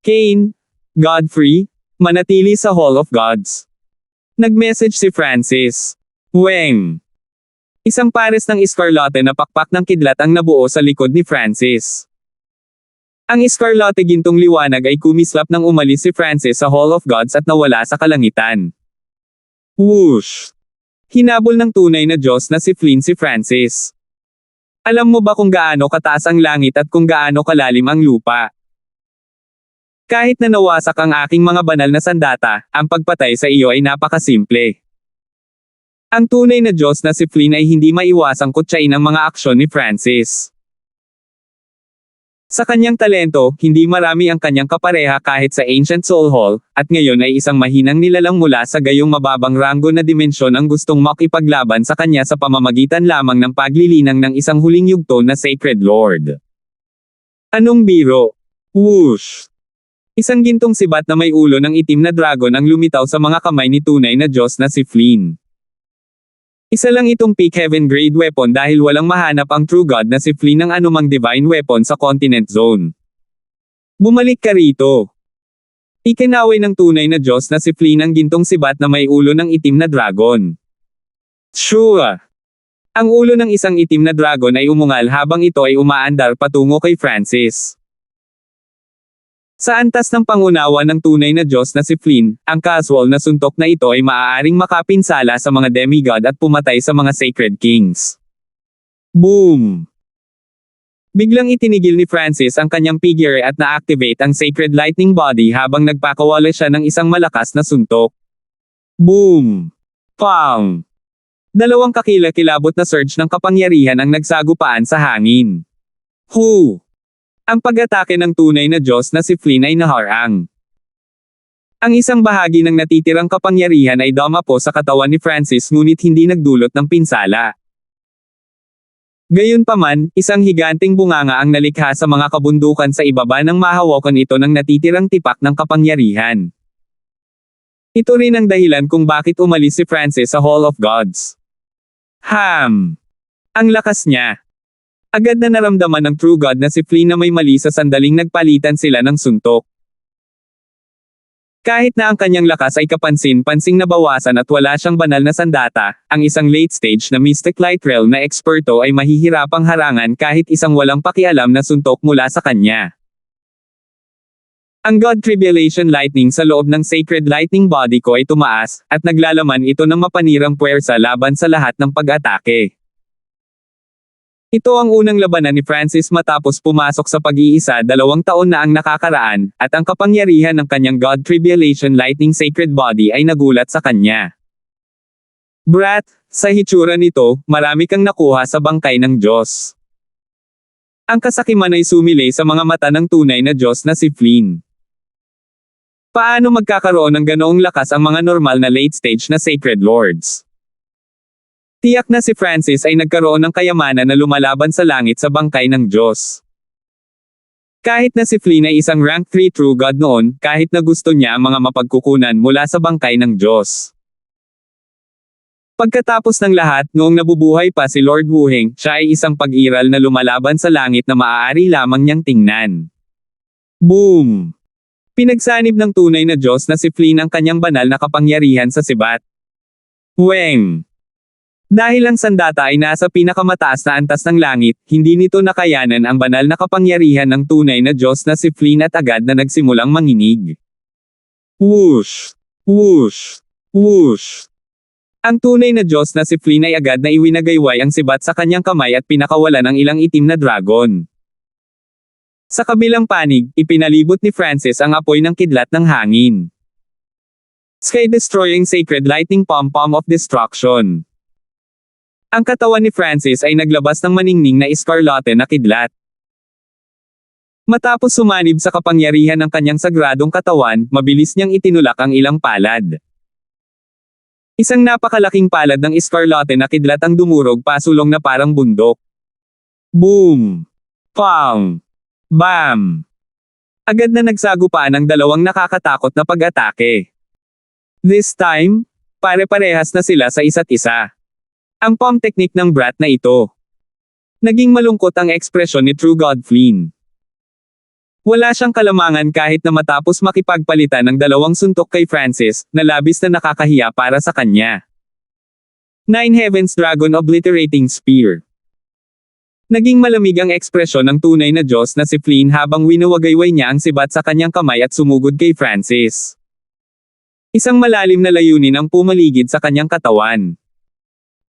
Kane, Godfrey, manatili sa Hall of Gods. Nag-message si Francis. Weng. Isang pares ng iskarlote na pakpak ng kidlat ang nabuo sa likod ni Francis. Ang iskarlote gintong liwanag ay kumislap nang umalis si Francis sa Hall of Gods at nawala sa kalangitan. Whoosh! Hinabol ng tunay na Diyos na si Flynn si Francis. Alam mo ba kung gaano kataas ang langit at kung gaano kalalim ang lupa? Kahit na nawasak ang aking mga banal na sandata, ang pagpatay sa iyo ay napakasimple. Ang tunay na Diyos na si Flynn ay hindi maiwasang kutsain ang mga aksyon ni Francis. Sa kanyang talento, hindi marami ang kanyang kapareha kahit sa Ancient Soul Hall, at ngayon ay isang mahinang nilalang mula sa gayong mababang ranggo na dimensyon ang gustong makipaglaban sa kanya sa pamamagitan lamang ng paglilinang ng isang huling yugto na Sacred Lord. Anong biro? Whoosh! Isang gintong sibat na may ulo ng itim na dragon ang lumitaw sa mga kamay ni tunay na Diyos na si Flynn. Isa lang itong peak heaven grade weapon dahil walang mahanap ang true God na si Flynn ng anumang divine weapon sa Continent Zone. Bumalik ka rito. Ikinaway ng tunay na Diyos na si Flynn ang gintong sibat na may ulo ng itim na dragon. Sure! Ang ulo ng isang itim na dragon ay umungal habang ito ay umaandar patungo kay Francis. Sa antas ng pangunawa ng tunay na Diyos na si Flynn, ang casual na suntok na ito ay maaaring makapinsala sa mga demigod at pumatay sa mga sacred kings. Boom! Biglang itinigil ni Francis ang kanyang figure at na-activate ang sacred lightning body habang nagpakawala siya ng isang malakas na suntok. Boom! Pang! Dalawang kakilakilabot na surge ng kapangyarihan ang nagsagupaan sa hangin. Hu! Ang pag-atake ng tunay na Diyos na si Flynn ay naharang. Ang isang bahagi ng natitirang kapangyarihan ay dumapo sa katawan ni Francis ngunit hindi nagdulot ng pinsala. Gayunpaman, isang higanting bunganga ang nalikha sa mga kabundukan sa ibaba ng mahawakan ito ng natitirang tipak ng kapangyarihan. Ito rin ang dahilan kung bakit umalis si Francis sa Hall of Gods. Ang lakas niya. Agad na naramdaman ng true God na si Flynn na may mali sa sandaling nagpalitan sila ng suntok. Kahit na ang kanyang lakas ay kapansin-pansing nabawasan at wala siyang banal na sandata, ang isang late stage na Mystic Light Realm na eksperto ay mahihirapang harangan kahit isang walang pakialam na suntok mula sa kanya. Ang God Tribulation Lightning sa loob ng Sacred Lightning Body ko ay tumaas, at naglalaman ito ng mapanirang puwersa laban sa lahat ng pag-atake. Ito ang unang labanan ni Francis matapos pumasok sa pag-iisa 2 taon na ang nakakaraan, at ang kapangyarihan ng kanyang God Tribulation Lightning Sacred Body ay nagulat sa kanya. Brat, sa hitsura nito, marami kang nakuha sa bangkay ng Diyos. Ang kasakiman ay sumilay sa mga mata ng tunay na Diyos na si Flynn. Paano magkakaroon ng ganoong lakas ang mga normal na late stage na Sacred Lords? Tiyak na si Francis ay nagkaroon ng kayamanan na lumalaban sa langit sa bangkay ng Diyos. Kahit na si Flynn ay isang rank 3 True God noon, kahit na gusto niya ang mga mapagkukunan mula sa bangkay ng Diyos. Pagkatapos ng lahat, noong nabubuhay pa si Lord Wuheng, siya ay isang pag-iral na lumalaban sa langit na maaari lamang niyang tingnan. Boom! Pinagsanib ng tunay na Diyos na si Flynn ang kanyang banal na kapangyarihan sa sibat. Weng! Dahil ang sandata ay nasa pinakamataas na antas ng langit, hindi nito nakayanan ang banal na kapangyarihan ng tunay na Diyos na si Flynn at agad na nagsimulang manginig. Whoosh! Whoosh! Whoosh! Ang tunay na Diyos na si Flynn ay agad na iwinagayway ang sibat sa kanyang kamay at pinakawalan ang ilang itim na dragon. Sa kabilang panig, ipinalibot ni Francis ang apoy ng kidlat ng hangin. Sky-destroying Sacred Lightning Pom-Pom of Destruction. Ang katawan ni Francis ay naglabas ng maningning na iskarlate na kidlat. Matapos sumanib sa kapangyarihan ng kanyang sagradong katawan, mabilis niyang itinulak ang ilang palad. Isang napakalaking palad ng iskarlate na kidlat ang dumurog pasulong na parang bundok. Boom! Pang! Bam! Agad na nagsagupaan ang dalawang nakakatakot na pag-atake. This time, pare-parehas na sila sa isa't isa. Ang palm technique ng brat na ito. Naging malungkot ang ekspresyon ni True God Flynn. Wala siyang kalamangan kahit na matapos makipagpalitan ng dalawang suntok kay Francis, na labis na nakakahiya para sa kanya. Nine Heavens Dragon Obliterating Spear. Naging malamig ang ekspresyon ng tunay na Diyos na si Flynn habang winawagayway niya ang sibat sa kanyang kamay at sumugod kay Francis. Isang malalim na layunin ang pumaligid sa kanyang katawan.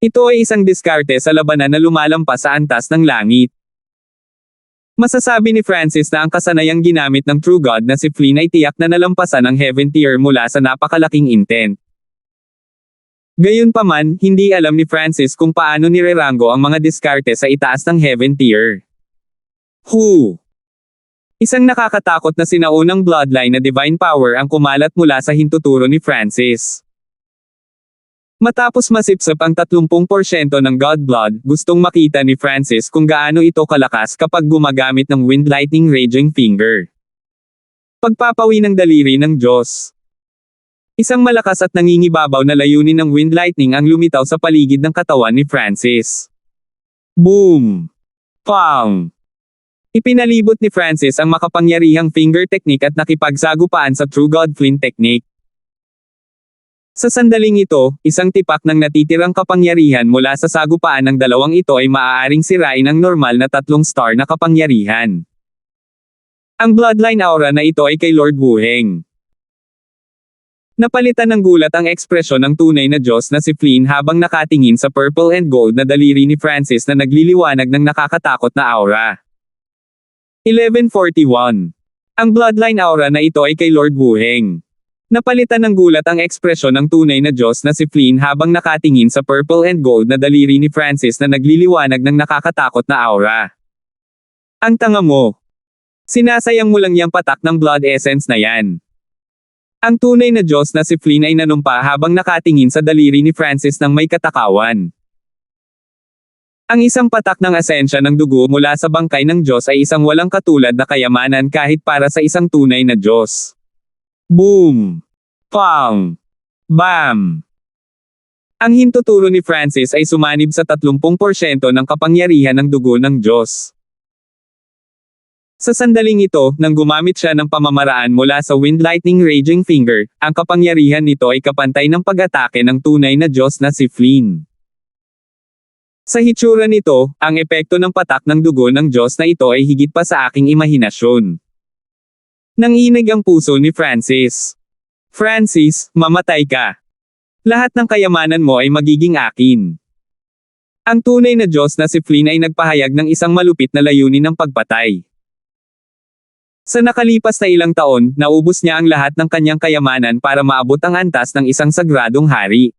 Ito ay isang diskarte sa labanan na lumalampas sa antas ng langit. Masasabi ni Francis na ang kasanayang ginamit ng True God na si Flynn ay tiyak na nalampasan ang Heaven Tier mula sa napakalaking intent. Gayunpaman, hindi alam ni Francis kung paano nirerango ang mga diskarte sa itaas ng Heaven Tier. Who? Isang nakakatakot na sinaunang bloodline na divine power ang kumalat mula sa hintuturo ni Francis. Matapos masipsip ang 30% ng God Blood, gustong makita ni Francis kung gaano ito kalakas kapag gumagamit ng Wind Lightning Raging Finger. Pagpapawi ng daliri ng Diyos. Isang malakas at nangingibabaw na layunin ng Wind Lightning ang lumitaw sa paligid ng katawan ni Francis. Boom! Pang! Ipinalibot ni Francis ang makapangyarihang finger technique at nakipagsagupaan sa True God Flynn technique. Sa sandaling ito, isang tipak ng natitirang kapangyarihan mula sa sagupaan ng dalawang ito ay maaaring sirain ang normal na 3-star na kapangyarihan. Ang bloodline aura na ito ay kay Lord Wuheng. Napalitan ng gulat ang ekspresyon ng tunay na Diyos na si Flynn habang nakatingin sa purple and gold na daliri ni Francis na nagliliwanag ng nakakatakot na aura. 1141. Ang bloodline aura na ito ay kay Lord Wuheng. Napalitan ng gulat ang ekspresyon ng tunay na Diyos na si Flynn habang nakatingin sa purple and gold na daliri ni Francis na nagliliwanag ng nakakatakot na aura. Ang tanga mo! Sinasayang mo lang yung patak ng blood essence na yan. Ang tunay na Diyos na si Flynn ay nanumpa habang nakatingin sa daliri ni Francis ng may katakawan. Ang isang patak ng asensya ng dugo mula sa bangkay ng Diyos ay isang walang katulad na kayamanan kahit para sa isang tunay na Diyos. Boom! Pang! Bam! Ang hintuturo ni Francis ay sumanib sa 30% ng kapangyarihan ng dugo ng Diyos. Sa sandaling ito, nang gumamit siya ng pamamaraan mula sa Wind Lightning Raging Finger, ang kapangyarihan nito ay kapantay ng pag-atake ng tunay na Diyos na si Flynn. Sa hitsura nito, ang epekto ng patak ng dugo ng Diyos na ito ay higit pa sa aking imahinasyon. Nanginig ang puso ni Francis. Francis, mamatay ka. Lahat ng kayamanan mo ay magiging akin. Ang tunay na Diyos na si Flynn ay nagpahayag ng isang malupit na layunin ng pagpatay. Sa nakalipas na ilang taon, naubos niya ang lahat ng kanyang kayamanan para maabot ang antas ng isang sagradong hari.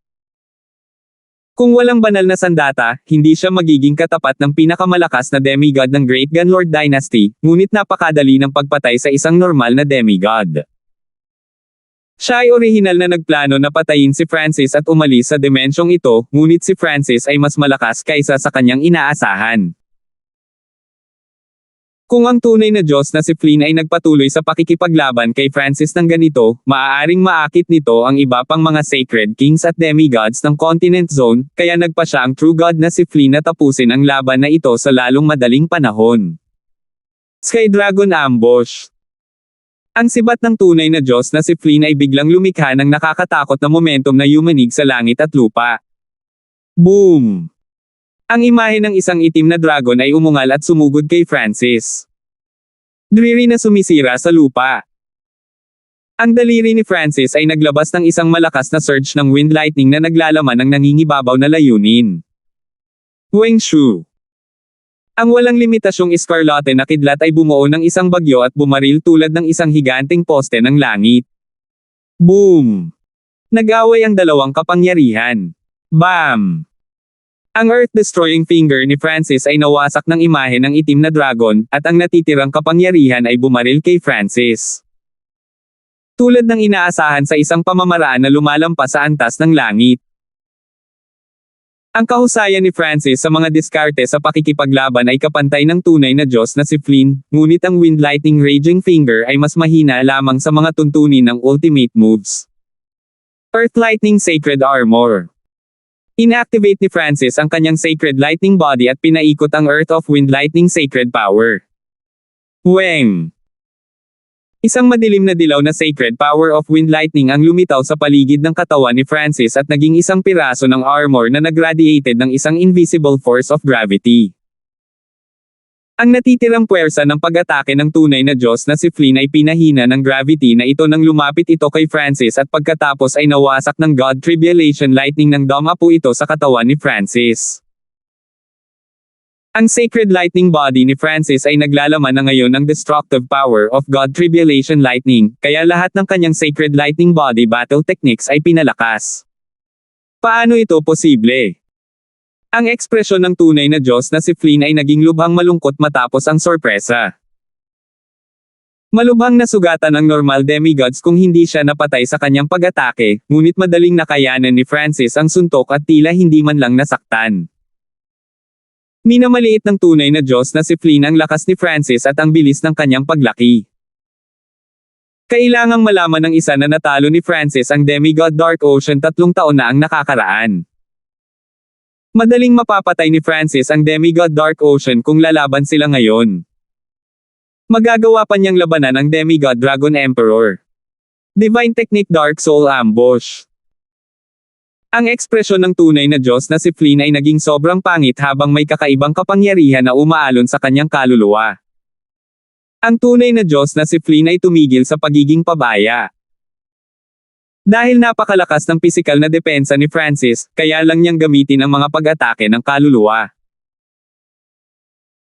Kung walang banal na sandata, hindi siya magiging katapat ng pinakamalakas na demigod ng Great Gunlord Dynasty, ngunit napakadali ng pagpatay sa isang normal na demigod. Siya ay orihinal na nagplano na patayin si Francis at umalis sa dimensyong ito, ngunit si Francis ay mas malakas kaysa sa kanyang inaasahan. Kung ang tunay na Diyos na si Flynn ay nagpatuloy sa pakikipaglaban kay Francis ng ganito, maaaring maakit nito ang iba pang mga sacred kings at demigods ng Continent Zone, kaya nagpa siya ang true God na si Flynn na tapusin ang laban na ito sa lalong madaling panahon. Sky Dragon Ambush. Ang sibat ng tunay na Diyos na si Flynn ay biglang lumikha ng nakakatakot na momentum na yumanig sa langit at lupa. Boom! Ang imahe ng isang itim na dragon ay umungal at sumugod kay Francis. Driri na sumisira sa lupa. Ang daliri ni Francis ay naglabas ng isang malakas na surge ng wind lightning na naglalaman ng nangingibabaw na layunin. Weng Shu. Ang walang limitasyong Escarlate na kidlat ay bumuo ng isang bagyo at bumaril tulad ng isang higanteng poste ng langit. Boom! Nag-away ang dalawang kapangyarihan. Bam! Ang Earth-destroying finger ni Francis ay nawasak ng imahe ng itim na dragon, at ang natitirang kapangyarihan ay bumaril kay Francis. Tulad ng inaasahan sa isang pamamaraan na lumalampas sa antas ng langit. Ang kahusayan ni Francis sa mga diskarte sa pakikipaglaban ay kapantay ng tunay na Diyos na si Flynn, ngunit ang Wind Lightning Raging Finger ay mas mahina lamang sa mga tuntunin ng ultimate moves. Earth Lightning Sacred Armor. Inactivate ni Francis ang kanyang Sacred Lightning Body at pinaikot ang Earth of Wind Lightning Sacred Power. Weng! Isang madilim na dilaw na Sacred Power of Wind Lightning ang lumitaw sa paligid ng katawan ni Francis at naging isang piraso ng armor na nagradiated ng isang invisible force of gravity. Ang natitirang puwersa ng pag-atake ng tunay na Diyos na si Flynn ay pinahina ng gravity na ito nang lumapit ito kay Francis at pagkatapos ay nawasak ng God Tribulation Lightning ng damapo ito sa katawan ni Francis. Ang Sacred Lightning Body ni Francis ay naglalaman na ngayon ng destructive power of God Tribulation Lightning, kaya lahat ng kanyang Sacred Lightning Body battle techniques ay pinalakas. Paano ito posible? Ang ekspresyon ng tunay na Diyos na si Flynn ay naging lubhang malungkot matapos ang sorpresa. Malubhang nasugatan ang normal demigods kung hindi siya napatay sa kanyang pag-atake, ngunit madaling nakayanan ni Francis ang suntok at tila hindi man lang nasaktan. Minamaliit ng tunay na Diyos na si Flynn ang lakas ni Francis at ang bilis ng kanyang paglaki. Kailangang malaman ng isa na natalo ni Francis ang demigod Dark Ocean 3 taon na ang nakakaraan. Madaling mapapatay ni Francis ang demigod Dark Ocean kung lalaban sila ngayon. Magagawa pa niyang labanan ang demigod Dragon Emperor. Divine Technique Dark Soul Ambush. Ang ekspresyon ng tunay na Diyos na si Flynn ay naging sobrang pangit habang may kakaibang kapangyarihan na umaalon sa kanyang kaluluwa. Ang tunay na Diyos na si Flynn ay tumigil sa pagiging pabaya. Dahil napakalakas ng pisikal na depensa ni Francis, kaya lang niyang gamitin ang mga pag-atake ng kaluluwa.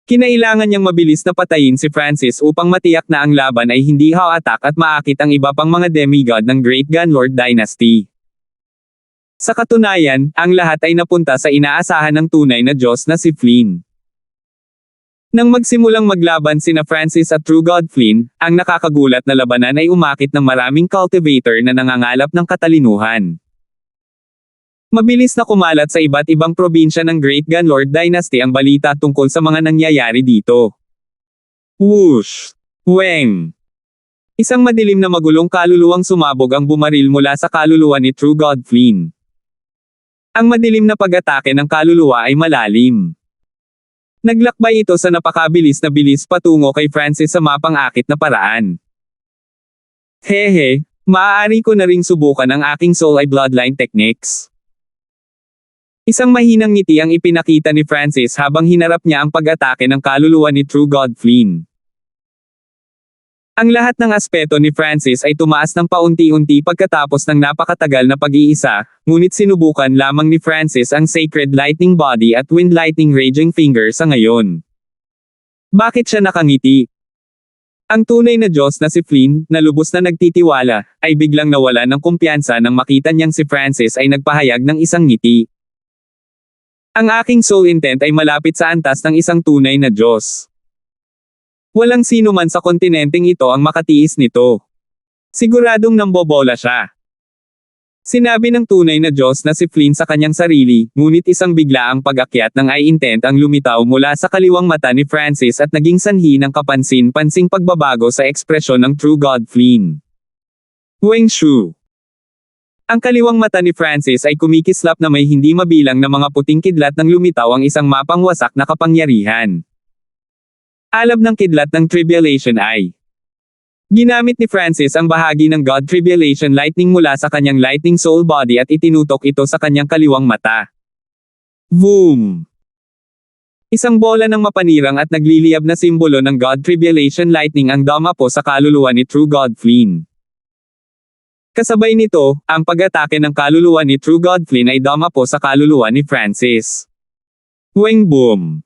Kinailangan niyang mabilis na patayin si Francis upang matiyak na ang laban ay hindi ha-attack at maakit ang iba pang mga demigod ng Great Gunlord Dynasty. Sa katunayan, ang lahat ay napunta sa inaasahan ng tunay na Diyos na si Flynn. Nang magsimulang maglaban sina Francis at True God Flynn, ang nakakagulat na labanan ay umakit ng maraming cultivator na nangangalap ng katalinuhan. Mabilis na kumalat sa iba't ibang probinsya ng Great Gunlord Dynasty ang balita tungkol sa mga nangyayari dito. Whoosh! Weng! Isang madilim na magulong kaluluwang sumabog ang bumaril mula sa kaluluwa ni True God Flynn. Ang madilim na pag-atake ng kaluluwa ay malalim. Naglakbay ito sa napakabilis na bilis patungo kay Francis sa mapang-akit na paraan. Hehe, maaari ko na ring subukan ang aking Soul Eye Bloodline Techniques. Isang mahinang ngiti ang ipinakita ni Francis habang hinarap niya ang pag-atake ng kaluluwa ni True God Flynn. Ang lahat ng aspeto ni Francis ay tumaas ng paunti-unti pagkatapos ng napakatagal na pag-iisa, ngunit sinubukan lamang ni Francis ang Sacred Lightning Body at Wind Lightning Raging Finger sa ngayon. Bakit siya nakangiti? Ang tunay na Diyos na si Flynn, na lubos na nagtitiwala, ay biglang nawala ng kumpiyansa nang makita niyang si Francis ay nagpahayag ng isang ngiti. Ang aking soul intent ay malapit sa antas ng isang tunay na Diyos. Walang sino man sa kontinenteng ito ang makatiis nito. Siguradong nambobola siya. Sinabi ng tunay na Diyos na si Flynn sa kanyang sarili, ngunit isang biglaang pag-akyat ng eye intent ang lumitaw mula sa kaliwang mata ni Francis at naging sanhi ng kapansin-pansing pagbabago sa ekspresyon ng True God Flynn. Weng Shu. Ang kaliwang mata ni Francis ay kumikislap na may hindi mabilang na mga puting kidlat nang lumitaw ang isang mapang wasak na kapangyarihan. Alab ng kidlat ng Tribulation Eye. Ginamit ni Francis ang bahagi ng God Tribulation Lightning mula sa kanyang Lightning Soul Body at itinutok ito sa kanyang kaliwang mata. Boom! Isang bola ng mapanirang at nagliliyab na simbolo ng God Tribulation Lightning ang dumapo sa kaluluwa ni True God Flynn. Kasabay nito, ang pag-atake ng kaluluwa ni True God Flynn ay dumapo sa kaluluwa ni Francis. Weng boom!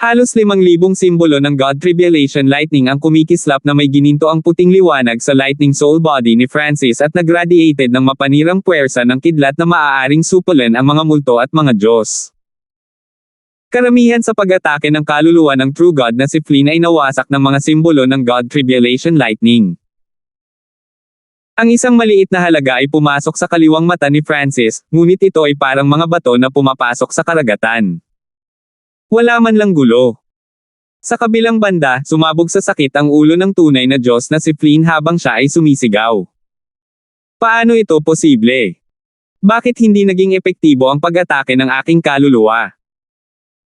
Halos 5,000 simbolo ng God Tribulation Lightning ang kumikislap na may gininto ang puting liwanag sa Lightning Soul Body ni Francis at nagradiated ng mapanirang puwersa ng kidlat na maaaring supulan ang mga multo at mga Diyos. Karamihan sa pag-atake ng kaluluwa ng True God na si Flynn ay nawasak ng mga simbolo ng God Tribulation Lightning. Ang isang maliit na halaga ay pumasok sa kaliwang mata ni Francis, ngunit ito ay parang mga bato na pumapasok sa karagatan. Wala man lang gulo. Sa kabilang banda, sumabog sa sakit ang ulo ng tunay na Diyos na si Flynn habang siya ay sumisigaw. Paano ito posible? Bakit hindi naging epektibo ang pag-atake ng aking kaluluwa?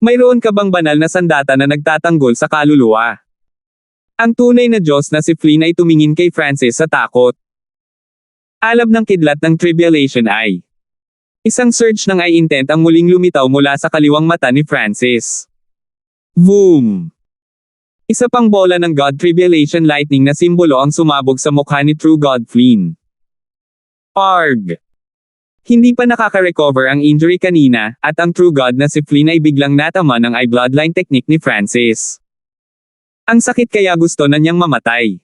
Mayroon ka bang banal na sandata na nagtatanggol sa kaluluwa? Ang tunay na Diyos na si Flynn ay tumingin kay Francis sa takot. Alab ng kidlat ng Tribulation Eye. Isang surge ng eye intent ang muling lumitaw mula sa kaliwang mata ni Francis. Boom! Isa pang bola ng God Tribulation Lightning na simbolo ang sumabog sa mukha ni True God Flynn. Arg! Hindi pa nakaka-recover ang injury kanina, at ang True God na si Flynn ay biglang natama ng eye bloodline technique ni Francis. Ang sakit kaya gusto na niyang mamatay.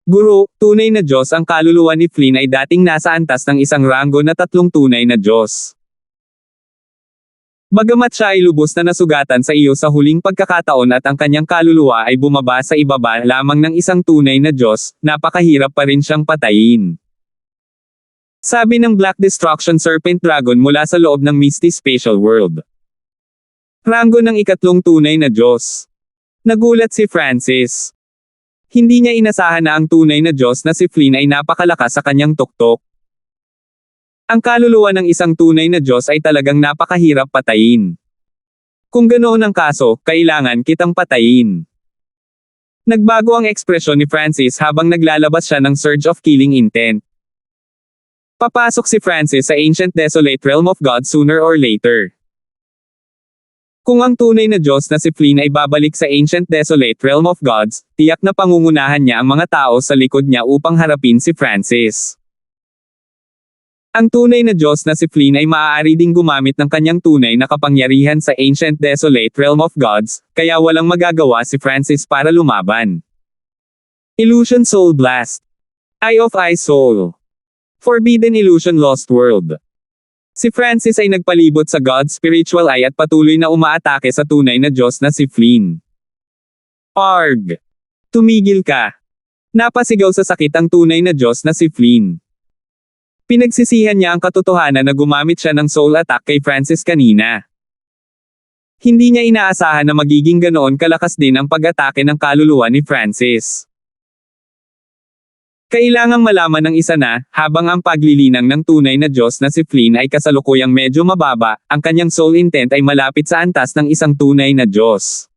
Guro, tunay na Diyos ang kaluluwa ni Flynn ay dating nasa antas ng isang ranggo na 3 tunay na Diyos. Bagamat siya ay lubos na nasugatan sa iyo sa huling pagkakataon at ang kanyang kaluluwa ay bumaba sa ibaba lamang ng isang tunay na Diyos, napakahirap pa rin siyang patayin. Sabi ng Black Destruction Serpent Dragon mula sa loob ng Misty Spatial World. Ranggo ng 3 tunay na Diyos. Nagulat si Francis. Hindi niya inasahan na ang tunay na Diyos na si Flynn ay napakalakas sa kanyang tuktok. Ang kaluluwa ng isang tunay na Diyos ay talagang napakahirap patayin. Kung ganoon ang kaso, kailangan kitang patayin. Nagbago ang ekspresyon ni Francis habang naglalabas siya ng surge of killing intent. Papasok si Francis sa Ancient Desolate Realm of God sooner or later. Kung ang tunay na Diyos na si Flynn ay babalik sa Ancient Desolate Realm of Gods, tiyak na pangungunahan niya ang mga tao sa likod niya upang harapin si Francis. Ang tunay na Diyos na si Flynn ay maaari ding gumamit ng kanyang tunay na kapangyarihan sa Ancient Desolate Realm of Gods, kaya walang magagawa si Francis para lumaban. Illusion Soul Blast. Eye of Eye Soul. Forbidden Illusion Lost World. Si Francis ay nagpalibot sa God's spiritual eye at patuloy na umaatake sa tunay na Diyos na si Flynn. Arg! Tumigil ka! Napasigaw sa sakit ang tunay na Diyos na si Flynn. Pinagsisihan niya ang katotohanan na gumamit siya ng soul attack kay Francis kanina. Hindi niya inaasahan na magiging ganoon kalakas din ang pag-atake ng kaluluwa ni Francis. Kailangang malaman ng isa na, habang ang paglilinang ng tunay na Diyos na si Flynn ay kasalukuyang medyo mababa, ang kanyang soul intent ay malapit sa antas ng isang tunay na Diyos.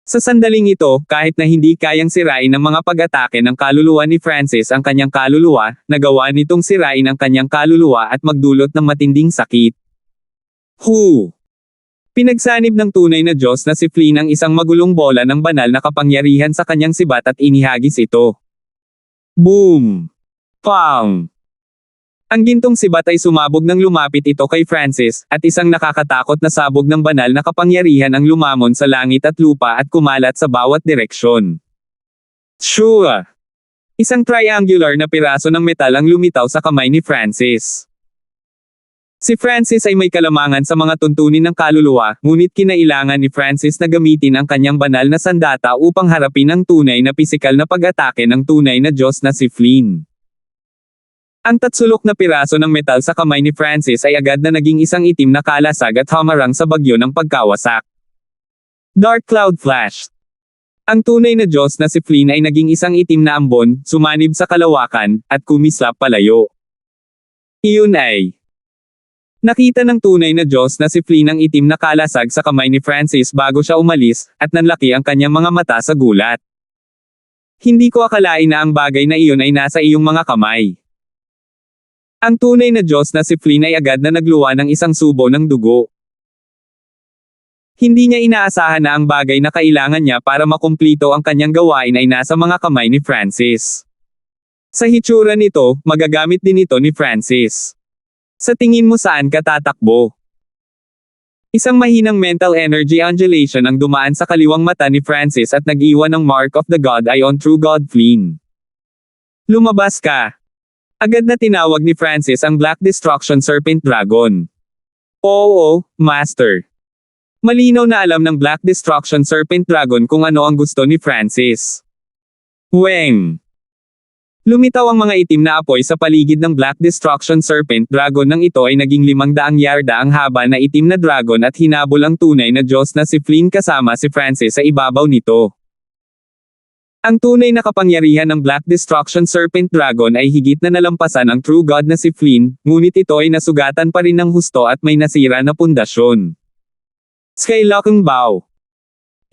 Sa sandaling ito, kahit na hindi kayang sirain ng mga pag-atake ng kaluluwa ni Francis ang kanyang kaluluwa, nagawa nitong sirain ang kanyang kaluluwa at magdulot ng matinding sakit. Hu! Pinagsanib ng tunay na Diyos na si Flynn ang isang magulong bola ng banal na kapangyarihan sa kanyang sibat at inihagis ito. Boom! Pang! Ang gintong sibat ay sumabog nang lumapit ito kay Francis, at isang nakakatakot na sabog ng banal na kapangyarihan ang lumamon sa langit at lupa at kumalat sa bawat direksyon. Shua! Isang triangular na piraso ng metal ang lumitaw sa kamay ni Francis. Si Francis ay may kalamangan sa mga tuntunin ng kaluluwa, ngunit kinailangan ni Francis na gamitin ang kanyang banal na sandata upang harapin ang tunay na pisikal na pag-atake ng tunay na Diyos na si Flynn. Ang tatsulok na piraso ng metal sa kamay ni Francis ay agad na naging isang itim na kalasag at hamarang sa bagyo ng pagkawasak. Dark Cloud Flash. Ang tunay na Diyos na si Flynn ay naging isang itim na ambon, sumanib sa kalawakan, at kumislap palayo. Iyon ay nakita ng tunay na Diyos na si Flynn ang itim na kalasag sa kamay ni Francis bago siya umalis, at nanlaki ang kanyang mga mata sa gulat. Hindi ko akalain na ang bagay na iyon ay nasa iyong mga kamay. Ang tunay na Diyos na si Flynn ay agad na nagluwa ng isang subo ng dugo. Hindi niya inaasahan na ang bagay na kailangan niya para makumplito ang kanyang gawain ay nasa mga kamay ni Francis. Sa hitsura nito, magagamit din ito ni Francis. Sa tingin mo saan ka tatakbo? Isang mahinang mental energy undulation ang dumaan sa kaliwang mata ni Francis at nag-iwan ng mark of the God Eye on True God Flynn. Lumabas ka! Agad na tinawag ni Francis ang Black Destruction Serpent Dragon. Oo, Master. Malinaw na alam ng Black Destruction Serpent Dragon kung ano ang gusto ni Francis. Weng! Lumitaw ang mga itim na apoy sa paligid ng Black Destruction Serpent Dragon nang ito ay naging 500 yarda ang haba na itim na dragon at hinabol ang tunay na Diyos na si Flynn kasama si Francis sa ibabaw nito. Ang tunay na kapangyarihan ng Black Destruction Serpent Dragon ay higit na nalampasan ang True God na si Flynn, ngunit ito ay nasugatan pa rin ng husto at may nasira na pundasyon. Skylocking Bow.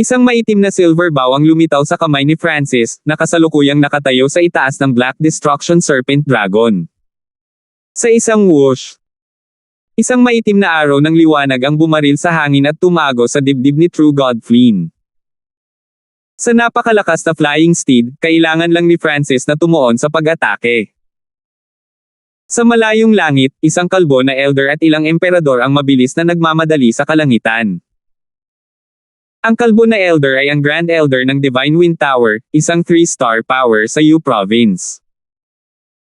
Isang maitim na silver bow ang lumitaw sa kamay ni Francis, na kasalukuyang nakatayo sa itaas ng Black Destruction Serpent Dragon. Sa isang whoosh, isang maitim na araw ng liwanag ang bumaril sa hangin at tumago sa dibdib ni True God Flynn. Sa napakalakas na flying steed, kailangan lang ni Francis na tumuon sa pag-atake. Sa malayong langit, isang kalbo na elder at ilang emperador ang mabilis na nagmamadali sa kalangitan. Ang kalbo na elder ay ang Grand Elder ng Divine Wind Tower, isang 3-star power sa Yu Province.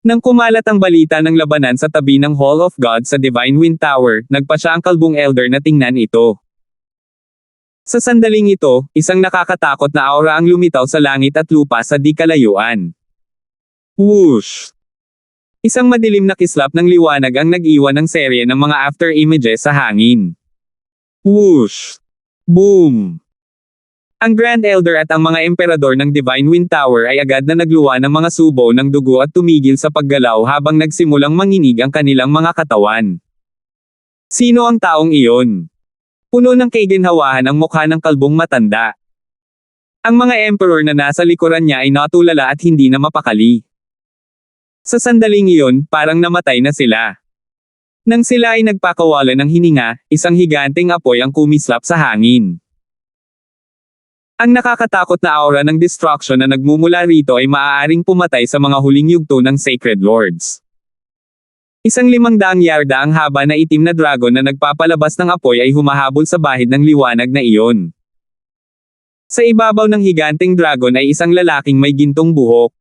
Nang kumalat ang balita ng labanan sa tabi ng Hall of God sa Divine Wind Tower, nagpa siya ang kalbong elder na tingnan ito. Sa sandaling ito, isang nakakatakot na aura ang lumitaw sa langit at lupa sa di kalayuan. Whoosh! Isang madilim na kislap ng liwanag ang nag-iwan ng serye ng mga after images sa hangin. Whoosh! Boom! Ang Grand Elder at ang mga emperador ng Divine Wind Tower ay agad na nagluwa ng mga subo ng dugo at tumigil sa paggalaw habang nagsimulang manginig ang kanilang mga katawan. Sino ang taong iyon? Puno ng kaginhawahan ang mukha ng kalbong matanda. Ang mga emperor na nasa likuran niya ay natulala at hindi na mapakali. Sa sandaling iyon, parang namatay na sila. Nang sila ay nagpakawala ng hininga, isang higanteng apoy ang kumislap sa hangin. Ang nakakatakot na aura ng destruction na nagmumula rito ay maaaring pumatay sa mga huling yugto ng Sacred Lords. Isang 500 yarda ang haba na itim na dragon na nagpapalabas ng apoy ay humahabol sa bahid ng liwanag na iyon. Sa ibabaw ng higanteng dragon ay isang lalaking may gintong buhok.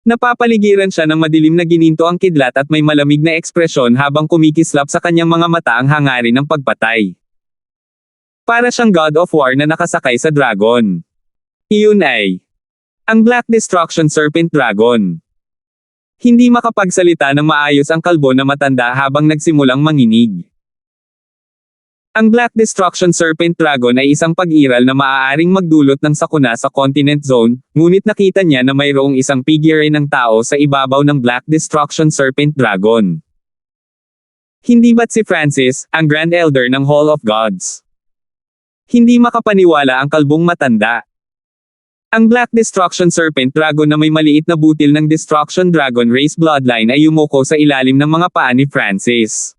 Napapaligiran siya ng madilim na gininto ang kidlat at may malamig na ekspresyon habang kumikislap sa kanyang mga mata ang hangarin ng pagpatay. Para siyang God of War na nakasakay sa dragon. Iyon ay ang Black Destruction Serpent Dragon. Hindi makapagsalita ng maayos ang kalbo na matanda habang nagsimulang manginig. Ang Black Destruction Serpent Dragon ay isang pag-iral na maaaring magdulot ng sakuna sa Continent Zone, ngunit nakita niya na mayroong isang figure ng tao sa ibabaw ng Black Destruction Serpent Dragon. Hindi ba't si Francis, ang Grand Elder ng Hall of Gods? Hindi makapaniwala ang kalbong matanda. Ang Black Destruction Serpent Dragon na may maliit na butil ng Destruction Dragon Race Bloodline ay yumuko sa ilalim ng mga paa ni Francis.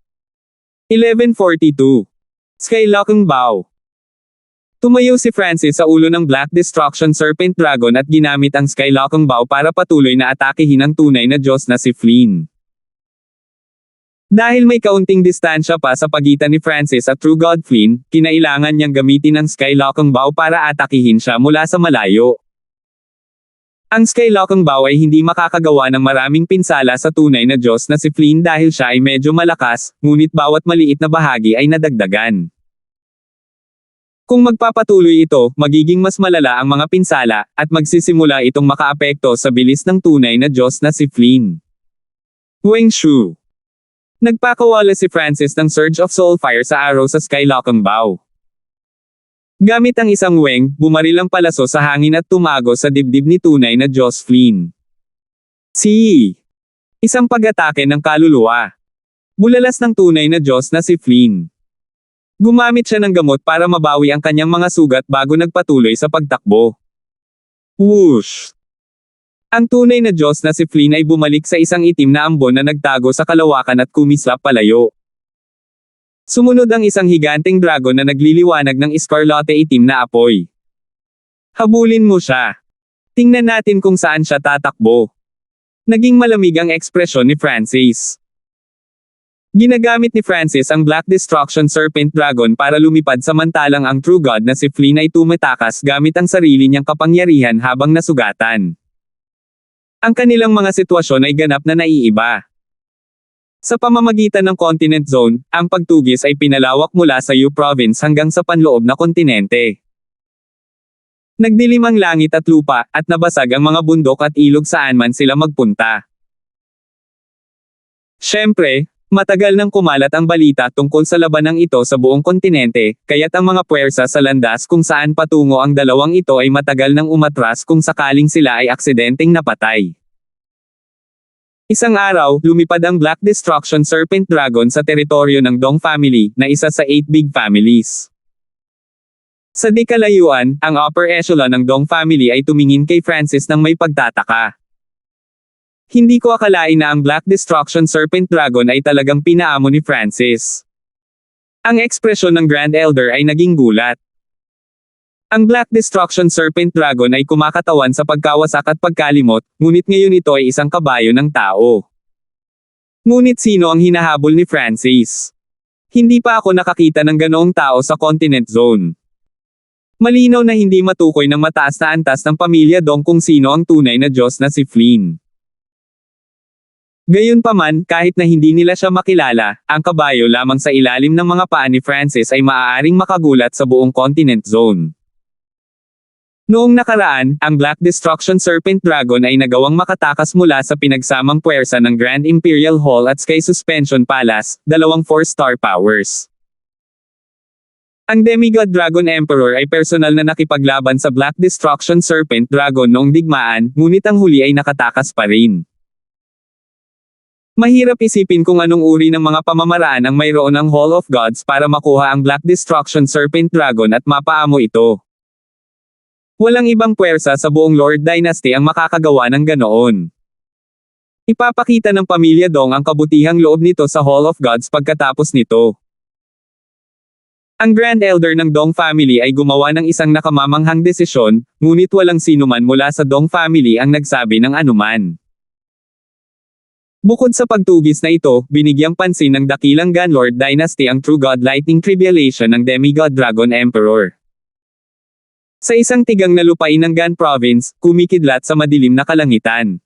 1142 Skylocking Bow. Tumayo si Francis sa ulo ng Black Destruction Serpent Dragon at ginamit ang Skylocking Bow para patuloy na atakehin ang tunay na Diyos na si Flynn. Dahil may kaunting distansya pa sa pagitan ni Francis at True God Flynn, kinailangan niyang gamitin ang Skylocking Bow para atakihin siya mula sa malayo. Ang Skylocking Bow ay hindi makakagawa ng maraming pinsala sa tunay na Diyos na si Flynn dahil siya ay medyo malakas, ngunit bawat maliit na bahagi ay nadagdagan. Kung magpapatuloy ito, magiging mas malala ang mga pinsala, at magsisimula itong makaapekto sa bilis ng tunay na Diyos na si Flynn. Wing Shu. Nagpakawala si Francis ng Surge of Soulfire sa arrow sa Skylocking Bow. Gamit ang isang weng, bumaril ang palaso sa hangin at tumago sa dibdib ni tunay na Diyos Flynn. Isang pag-atake ng kaluluwa. Bulalas ng tunay na Diyos na si Flynn. Gumamit siya ng gamot para mabawi ang kanyang mga sugat bago nagpatuloy sa pagtakbo. Whoosh! Ang tunay na Diyos na si Flynn ay bumalik sa isang itim na ambon na nagtago sa kalawakan at kumislap palayo. Sumunod ang isang higanteng dragon na nagliliwanag ng iskarlate itim na apoy. Habulin mo siya. Tingnan natin kung saan siya tatakbo. Naging malamig ang ekspresyon ni Francis. Ginagamit ni Francis ang Black Destruction Serpent Dragon para lumipad samantalang ang True God na si Flynn ay tumatakas gamit ang sarili niyang kapangyarihan habang nasugatan. Ang kanilang mga sitwasyon ay ganap na naiiba. Sa pamamagitan ng Continent Zone, ang pagtugis ay pinalawak mula sa Yu Province hanggang sa panloob na kontinente. Nagdilim ang langit at lupa, at nabasag ang mga bundok at ilog saan man sila magpunta. Siyempre, matagal nang kumalat ang balita tungkol sa labanang ito sa buong kontinente, kaya't ang mga puwersa sa landas kung saan patungo ang dalawang ito ay matagal nang umatras kung sakaling sila ay aksidenteng napatay. Isang araw, lumipad ang Black Destruction Serpent Dragon sa teritoryo ng Dong family, na isa sa 8 big families. Sa di kalayuan, ang upper echelon ng Dong family ay tumingin kay Francis nang may pagtataka. Hindi ko akalain na ang Black Destruction Serpent Dragon ay talagang pinaamo ni Francis. Ang ekspresyon ng Grand Elder ay naging gulat. Ang Black Destruction Serpent Dragon ay kumakatawan sa pagkawasak at pagkalimot, ngunit ngayon ito ay isang kabayo ng tao. Ngunit sino ang hinahabol ni Francis? Hindi pa ako nakakita ng ganoong tao sa Continent Zone. Malinaw na hindi matukoy ng mataas na antas ng pamilya Dong kung sino ang tunay na Diyos na si Flynn. Gayunpaman, kahit na hindi nila siya makilala, ang kabayo lamang sa ilalim ng mga paa ni Francis ay maaaring makagulat sa buong Continent Zone. Noong nakaraan, ang Black Destruction Serpent Dragon ay nagawang makatakas mula sa pinagsamang puwersa ng Grand Imperial Hall at Sky Suspension Palace, dalawang 4-star powers. Ang Demigod Dragon Emperor ay personal na nakipaglaban sa Black Destruction Serpent Dragon noong digmaan, ngunit ang huli ay nakatakas pa rin. Mahirap isipin kung anong uri ng mga pamamaraan ang mayroon ng Hall of Gods para makuha ang Black Destruction Serpent Dragon at mapaamo ito. Walang ibang puwersa sa buong Lord Dynasty ang makakagawa ng ganoon. Ipapakita ng pamilya Dong ang kabutihang loob nito sa Hall of Gods pagkatapos nito. Ang Grand Elder ng Dong family ay gumawa ng isang nakamamanghang desisyon, ngunit walang sinuman mula sa Dong family ang nagsabi ng anuman. Bukod sa pagtugis na ito, binigyang pansin ng dakilang Ganlord Dynasty ang True God Lightning Tribulation ng Demigod Dragon Emperor. Sa isang tigang na lupain ng Gan Province, kumikidlat sa madilim na kalangitan.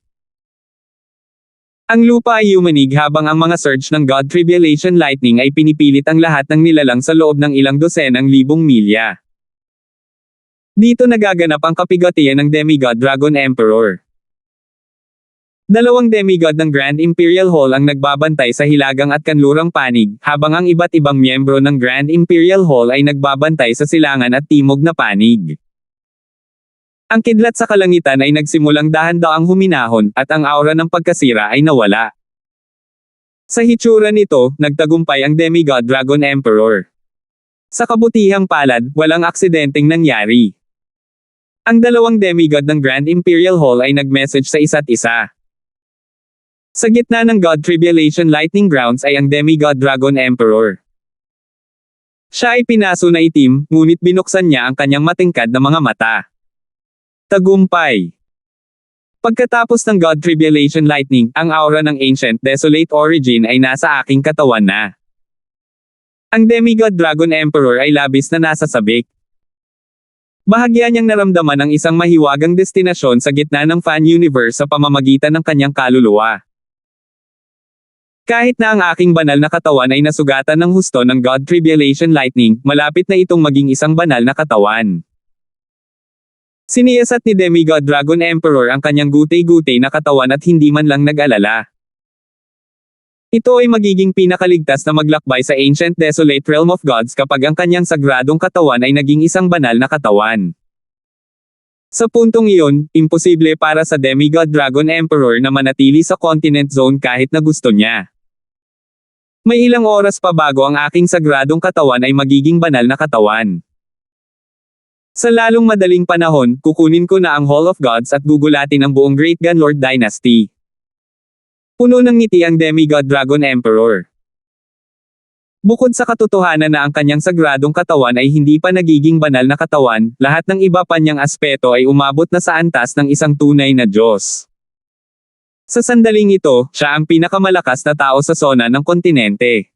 Ang lupa ay yumanig habang ang mga surge ng God Tribulation Lightning ay pinipilit ang lahat ng nilalang sa loob ng ilang dosenang libong milya. Dito nagaganap ang kapigatian ng Demigod Dragon Emperor. Dalawang demigod ng Grand Imperial Hall ang nagbabantay sa hilagang at kanlurang panig, habang ang iba't ibang miyembro ng Grand Imperial Hall ay nagbabantay sa silangan at timog na panig. Ang kidlat sa kalangitan ay nagsimulang dahan-daang huminahon, at ang aura ng pagkasira ay nawala. Sa hitsura nito, nagtagumpay ang Demigod Dragon Emperor. Sa kabutihang palad, walang aksidenteng nangyari. Ang dalawang demigod ng Grand Imperial Hall ay nag-message sa isa't isa. Sa gitna ng God Tribulation Lightning Grounds ay ang Demigod Dragon Emperor. Siya ay pinaso na itim, ngunit binuksan niya ang kanyang matingkad na mga mata. Tagumpay. Pagkatapos ng God Tribulation Lightning, ang aura ng Ancient Desolate Origin ay nasa aking katawan na. Ang Demigod Dragon Emperor ay labis na nasasabik. Bahagya niyang naramdaman ang isang mahiwagang destinasyon sa gitna ng fan universe sa pamamagitan ng kanyang kaluluwa. Kahit na ang aking banal na katawan ay nasugatan ng husto ng God Tribulation Lightning, malapit na itong maging isang banal na katawan. Siniyasat ni Demigod Dragon Emperor ang kanyang gutay-gutay na katawan at hindi man lang nag-alala. Ito ay magiging pinakaligtas na maglakbay sa Ancient Desolate Realm of Gods kapag ang kanyang sagradong katawan ay naging isang banal na katawan. Sa puntong iyon, imposible para sa Demigod Dragon Emperor na manatili sa Continent Zone kahit na gusto niya. May ilang oras pa bago ang aking sagradong katawan ay magiging banal na katawan. Sa lalong madaling panahon, kukunin ko na ang Hall of Gods at gugulatin ang buong Great Gunlord Dynasty. Puno ng ngiti ang Demigod Dragon Emperor. Bukod sa katotohanan na ang kanyang sagradong katawan ay hindi pa nagiging banal na katawan, lahat ng iba pa niyang aspeto ay umabot na sa antas ng isang tunay na Diyos. Sa sandaling ito, siya ang pinakamalakas na tao sa zona ng kontinente.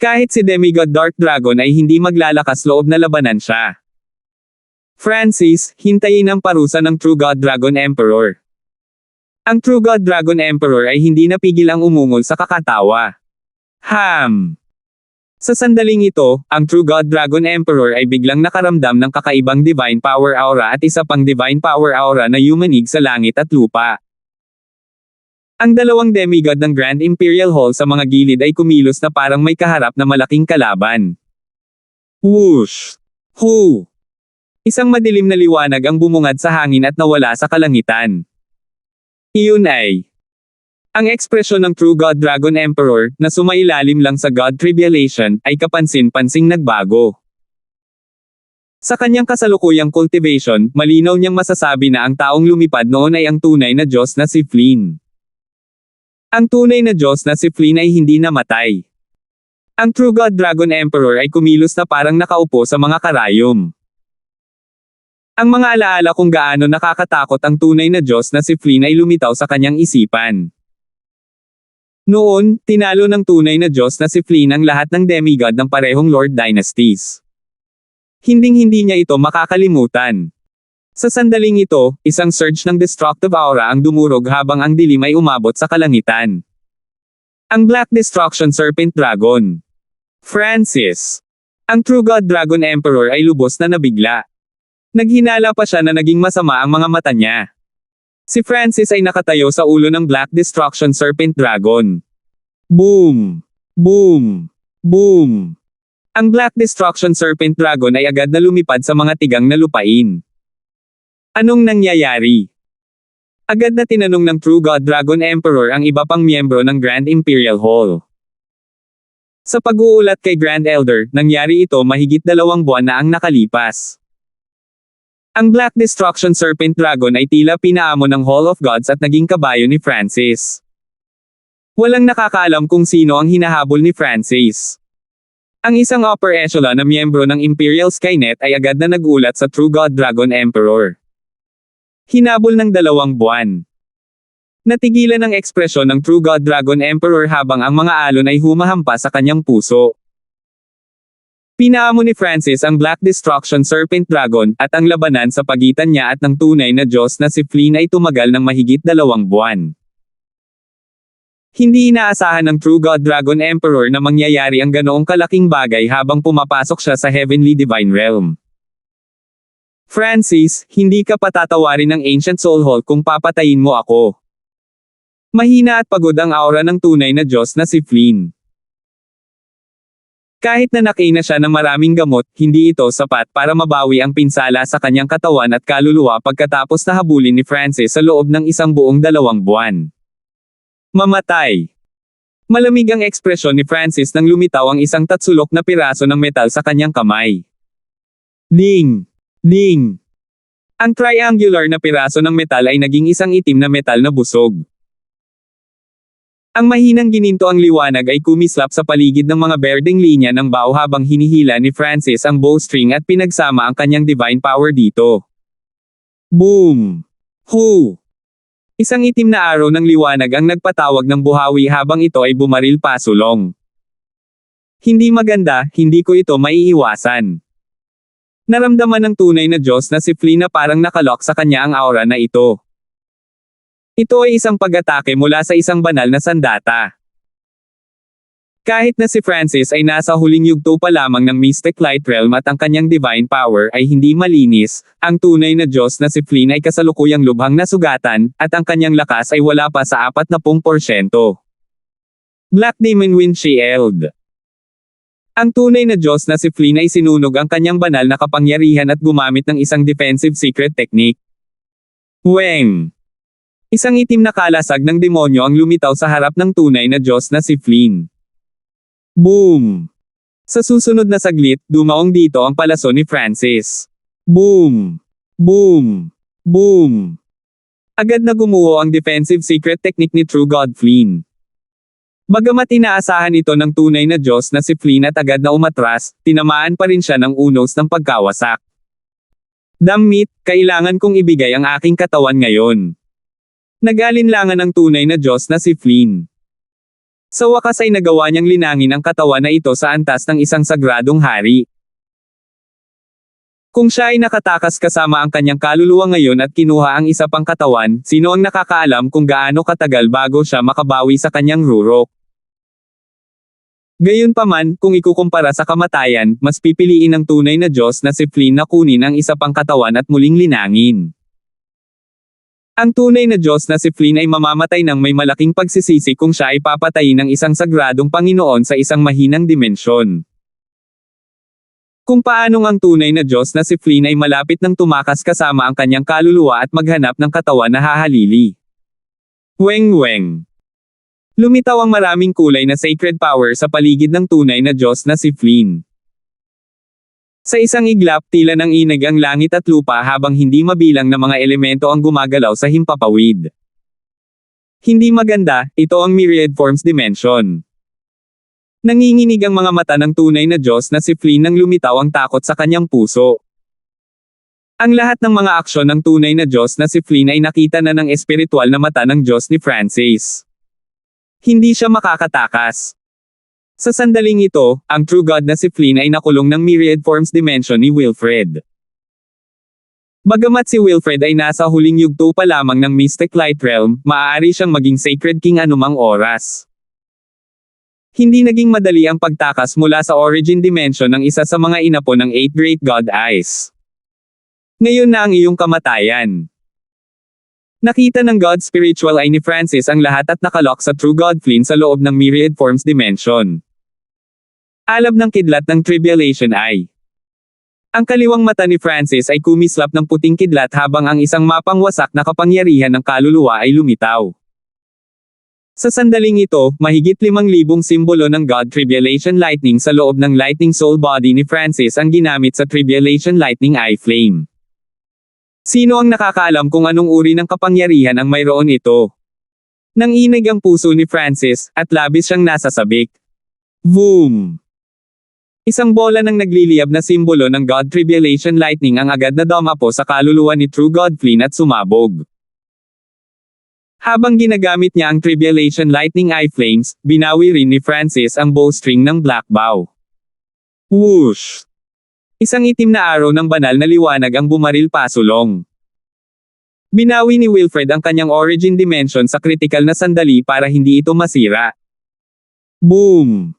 Kahit si Demigod Dark Dragon ay hindi maglalakas loob na labanan siya. Francis, hintayin ang parusa ng True God Dragon Emperor. Ang True God Dragon Emperor ay hindi napigil ang umungol sa kakatawa. Sa sandaling ito, ang True God Dragon Emperor ay biglang nakaramdam ng kakaibang Divine Power Aura at isa pang Divine Power Aura na yumanig sa langit at lupa. Ang dalawang demigod ng Grand Imperial Hall sa mga gilid ay kumilos na parang may kaharap na malaking kalaban. Whoosh! Hoo! Isang madilim na liwanag ang bumungad sa hangin at nawala sa kalangitan. Iyon ay ang ekspresyon ng True God Dragon Emperor, na sumailalim lang sa God Tribulation, ay kapansin-pansing nagbago. Sa kanyang kasalukuyang cultivation, malinaw niyang masasabi na ang taong lumipad noon ay ang tunay na Diyos na si Flynn. Ang tunay na Diyos na si Flynn ay hindi namatay. Ang True God Dragon Emperor ay kumilos na parang nakaupo sa mga karayom. Ang mga alaala kung gaano nakakatakot ang tunay na Diyos na si Flynn ay lumitaw sa kanyang isipan. Noon, tinalo ng tunay na Diyos na si Flynn ang lahat ng demigod ng parehong Lord Dynasties. Hinding-hindi niya ito makakalimutan. Sa sandaling ito, isang surge ng destructive aura ang dumurog habang ang dilim ay umabot sa kalangitan. Ang Black Destruction Serpent Dragon. Francis. Ang True God Dragon Emperor ay lubos na nabigla. Naghinala pa siya na naging masama ang mga mata niya. Si Francis ay nakatayo sa ulo ng Black Destruction Serpent Dragon. Boom! Boom! Boom! Ang Black Destruction Serpent Dragon ay agad na lumipad sa mga tigang na lupain. Anong nangyayari? Agad na tinanong ng True God Dragon Emperor ang iba pang miyembro ng Grand Imperial Hall. Sa pag-uulat kay Grand Elder, nangyari ito mahigit 2 buwan na ang nakalipas. Ang Black Destruction Serpent Dragon ay tila pinaamo ng Hall of Gods at naging kabayo ni Francis. Walang nakakaalam kung sino ang hinahabol ni Francis. Ang isang upper echelon na miyembro ng Imperial Skynet ay agad na nagulat sa True God Dragon Emperor. Hinabol ng 2 buwan. Natigilan ang ekspresyon ng True God Dragon Emperor habang ang mga alon ay humahampas sa kanyang puso. Pinaamo ni Francis ang Black Destruction Serpent Dragon, at ang labanan sa pagitan niya at ng tunay na Diyos na si Flynn ay tumagal ng mahigit 2 buwan. Hindi inaasahan ng True God Dragon Emperor na mangyayari ang ganoong kalaking bagay habang pumapasok siya sa Heavenly Divine Realm. Francis, hindi ka patatawarin ng Ancient Soul Hall kung papatayin mo ako. Mahina at pagod ang aura ng tunay na Diyos na si Flynn. Kahit na nakain na siya ng maraming gamot, hindi ito sapat para mabawi ang pinsala sa kanyang katawan at kaluluwa pagkatapos na habulin ni Francis sa loob ng 1 buong 2 buwan. Mamatay. Malamig ang ekspresyon ni Francis nang lumitaw ang isang tatsulok na piraso ng metal sa kanyang kamay. Ding! Ding! Ang triangular na piraso ng metal ay naging isang itim na metal na busog. Ang mahinang gininto ang liwanag ay kumislap sa paligid ng mga berdeng linya ng bao habang hinihila ni Francis ang bowstring at pinagsama ang kanyang divine power dito. Boom! Hu! Isang itim na araw ng liwanag ang nagpatawag ng buhawi habang ito ay bumaril pasulong. Hindi maganda, hindi ko ito maiiwasan. Naramdaman ng tunay na Diyos na si Flynn na parang nakalock sa kanya ang aura na ito. Ito ay isang pag-atake mula sa isang banal na sandata. Kahit na si Francis ay nasa huling yugto pa lamang ng Mystic Light Realm at ang kanyang divine power ay hindi malinis, ang tunay na Diyos na si Flynn ay kasalukuyang lubhang nasugatan, at ang kanyang lakas ay wala pa sa 40%. Black Demon Wind Shield. Ang tunay na Diyos na si Flynn ay sinunog ang kanyang banal na kapangyarihan at gumamit ng isang defensive secret technique. Weng! Isang itim na kalasag ng demonyo ang lumitaw sa harap ng tunay na Diyos na si Flynn. Boom! Sa susunod na saglit, dumaong dito ang palaso ni Francis. Boom! Boom! Boom! Agad na gumuho ang defensive secret technique ni True God Flynn. Bagamat inaasahan ito ng tunay na Diyos na si Flynn at agad na umatras, tinamaan pa rin siya ng unos ng pagkawasak. Dammit, kailangan kong ibigay ang aking katawan ngayon. Nag-alinlangan ang tunay na Diyos na si Flynn. Sa wakas ay nagawa niyang linangin ang katawan na ito sa antas ng isang sagradong hari. Kung siya ay nakatakas kasama ang kanyang kaluluwa ngayon at kinuha ang isa pang katawan, sino ang nakakaalam kung gaano katagal bago siya makabawi sa kanyang rurok? Gayunpaman, kung ikukumpara sa kamatayan, mas pipiliin ng tunay na Diyos na si Flynn na kunin ang isa pang katawan at muling linangin. Ang tunay na Diyos na si Flynn ay mamamatay ng may malaking pagsisisi kung siya ay papatayin ng isang sagradong Panginoon sa isang mahinang dimensyon. Kung paanong ang tunay na Diyos na si Flynn ay malapit ng tumakas kasama ang kanyang kaluluwa at maghanap ng katawan na hahalili. Weng weng. Lumitaw ang maraming kulay na sacred power sa paligid ng tunay na Diyos na si Flynn. Sa isang iglap, tila nang inag ang langit at lupa habang hindi mabilang na mga elemento ang gumagalaw sa himpapawid. Hindi maganda, ito ang myriad forms dimension. Nanginginig ang mga mata ng tunay na Diyos na si Flynn nang lumitaw ang takot sa kanyang puso. Ang lahat ng mga aksyon ng tunay na Diyos na si Flynn ay nakita na ng espiritual na mata ng Diyos ni Francis. Hindi siya makakatakas. Sa sandaling ito, ang True God na si Flynn ay nakulong ng myriad forms dimension ni Wilfred. Bagamat si Wilfred ay nasa huling yugto pa lamang ng Mystic Light Realm, maaari siyang maging Sacred King anumang oras. Hindi naging madali ang pagtakas mula sa origin dimension ng isa sa mga inapo ng 8 Great God Eyes. Ngayon na ang iyong kamatayan. Nakita ng God Spiritual Eye ni Francis ang lahat at nakalock sa True God Flynn sa loob ng myriad forms dimension. Alab ng kidlat ng Tribulation Eye. Ang kaliwang mata ni Francis ay kumislap ng puting kidlat habang ang isang mapang wasak na kapangyarihan ng kaluluwa ay lumitaw. Sa sandaling ito, mahigit 5,000 simbolo ng God Tribulation Lightning sa loob ng Lightning Soul Body ni Francis ang ginamit sa Tribulation Lightning Eye Flame. Sino ang nakakaalam kung anong uri ng kapangyarihan ang mayroon ito? Nanginig ang puso ni Francis, at labis siyang nasasabik. Boom! Isang bola ng nagliliyab na simbolo ng God Tribulation Lightning ang agad na dumapo sa kaluluwa ni True God Flynn at sumabog. Habang ginagamit niya ang Tribulation Lightning Eye Flames, binawi rin ni Francis ang bowstring ng Black Bow. Whoosh! Isang itim na araw ng banal na liwanag ang bumaril pasulong. Binawi ni Wilfred ang kanyang origin dimension sa critical na sandali para hindi ito masira. Boom!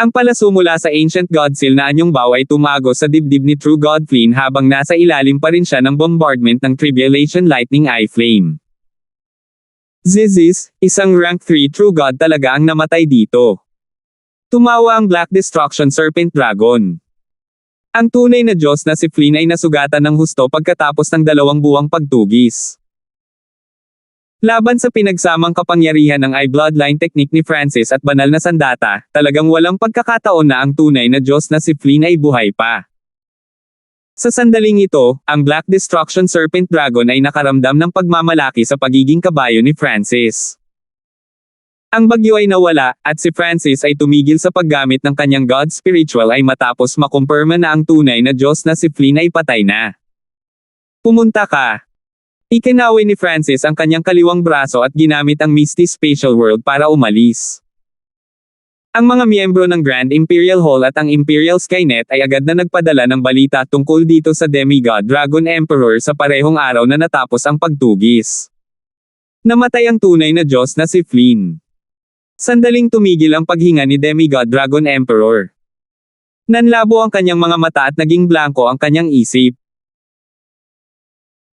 Ang palaso mula sa Ancient God Seal na anyong bow ay tumago sa dibdib ni True God Flynn habang nasa ilalim pa rin siya ng bombardment ng Tribulation Lightning Eye Flame. Zizis, isang rank 3 True God talaga ang namatay dito. Tumawa ang Black Destruction Serpent Dragon. Ang tunay na Diyos na si Flynn ay nasugatan ng husto pagkatapos ng 2 buwang pagtugis. Laban sa pinagsamang kapangyarihan ng I-Bloodline technique ni Francis at banal na sandata, talagang walang pagkakataon na ang tunay na Diyos na si Flynn ay buhay pa. Sa sandaling ito, ang Black Destruction Serpent Dragon ay nakaramdam ng pagmamalaki sa pagiging kabayo ni Francis. Ang bagyo ay nawala, at si Francis ay tumigil sa paggamit ng kanyang God Spiritual ay matapos makumpirma na ang tunay na Diyos na si Flynn ay patay na. Pumunta ka. Ikinawi ni Francis ang kanyang kaliwang braso at ginamit ang Misty Spatial World para umalis. Ang mga miyembro ng Grand Imperial Hall at ang Imperial Skynet ay agad na nagpadala ng balita tungkol dito sa Demigod Dragon Emperor sa parehong araw na natapos ang pagtugis. Namatay ang tunay na Diyos na si Flynn. Sandaling tumigil ang paghinga ni Demigod Dragon Emperor. Nanlabo ang kanyang mga mata at naging blanko ang kanyang isip.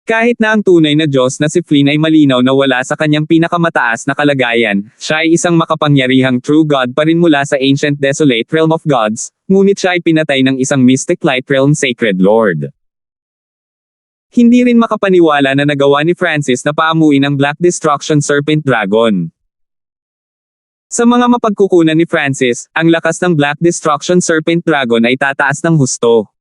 Kahit na ang tunay na Diyos na si Flynn ay malinaw na wala sa kanyang pinakamataas na kalagayan, siya ay isang makapangyarihang true God pa rin mula sa ancient desolate realm of gods, ngunit siya ay pinatay ng isang mystic light realm sacred lord. Hindi rin makapaniwala na nagawa ni Francis na paamuin ang Black Destruction Serpent Dragon. Sa mga mapagkukunan ni Francis, ang lakas ng Black Destruction Serpent Dragon ay tataas ng husto.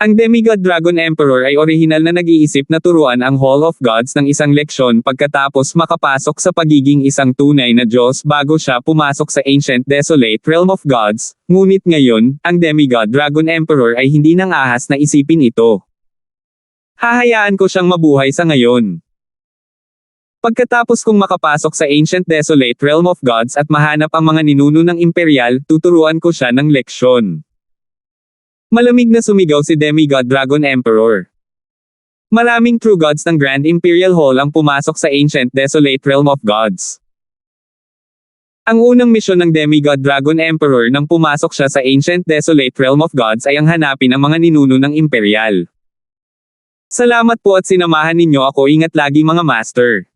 Ang Demigod Dragon Emperor ay orihinal na nag-iisip na turuan ang Hall of Gods ng isang leksyon pagkatapos makapasok sa pagiging isang tunay na Diyos bago siya pumasok sa ancient desolate realm of gods, ngunit ngayon, ang Demigod Dragon Emperor ay hindi nang ahas na isipin ito. Hahayaan ko siyang mabuhay sa ngayon. Pagkatapos kong makapasok sa ancient desolate realm of gods at mahanap ang mga ninuno ng imperial, tuturuan ko siya ng leksyon. Malamig na sumigaw si Demigod Dragon Emperor. Maraming true gods ng Grand Imperial Hall ang pumasok sa ancient desolate realm of gods. Ang unang misyon ng Demigod Dragon Emperor nang pumasok siya sa ancient desolate realm of gods ay ang hanapin ang mga ninuno ng imperial. Salamat po at sinamahan ninyo ako, ingat lagi mga master.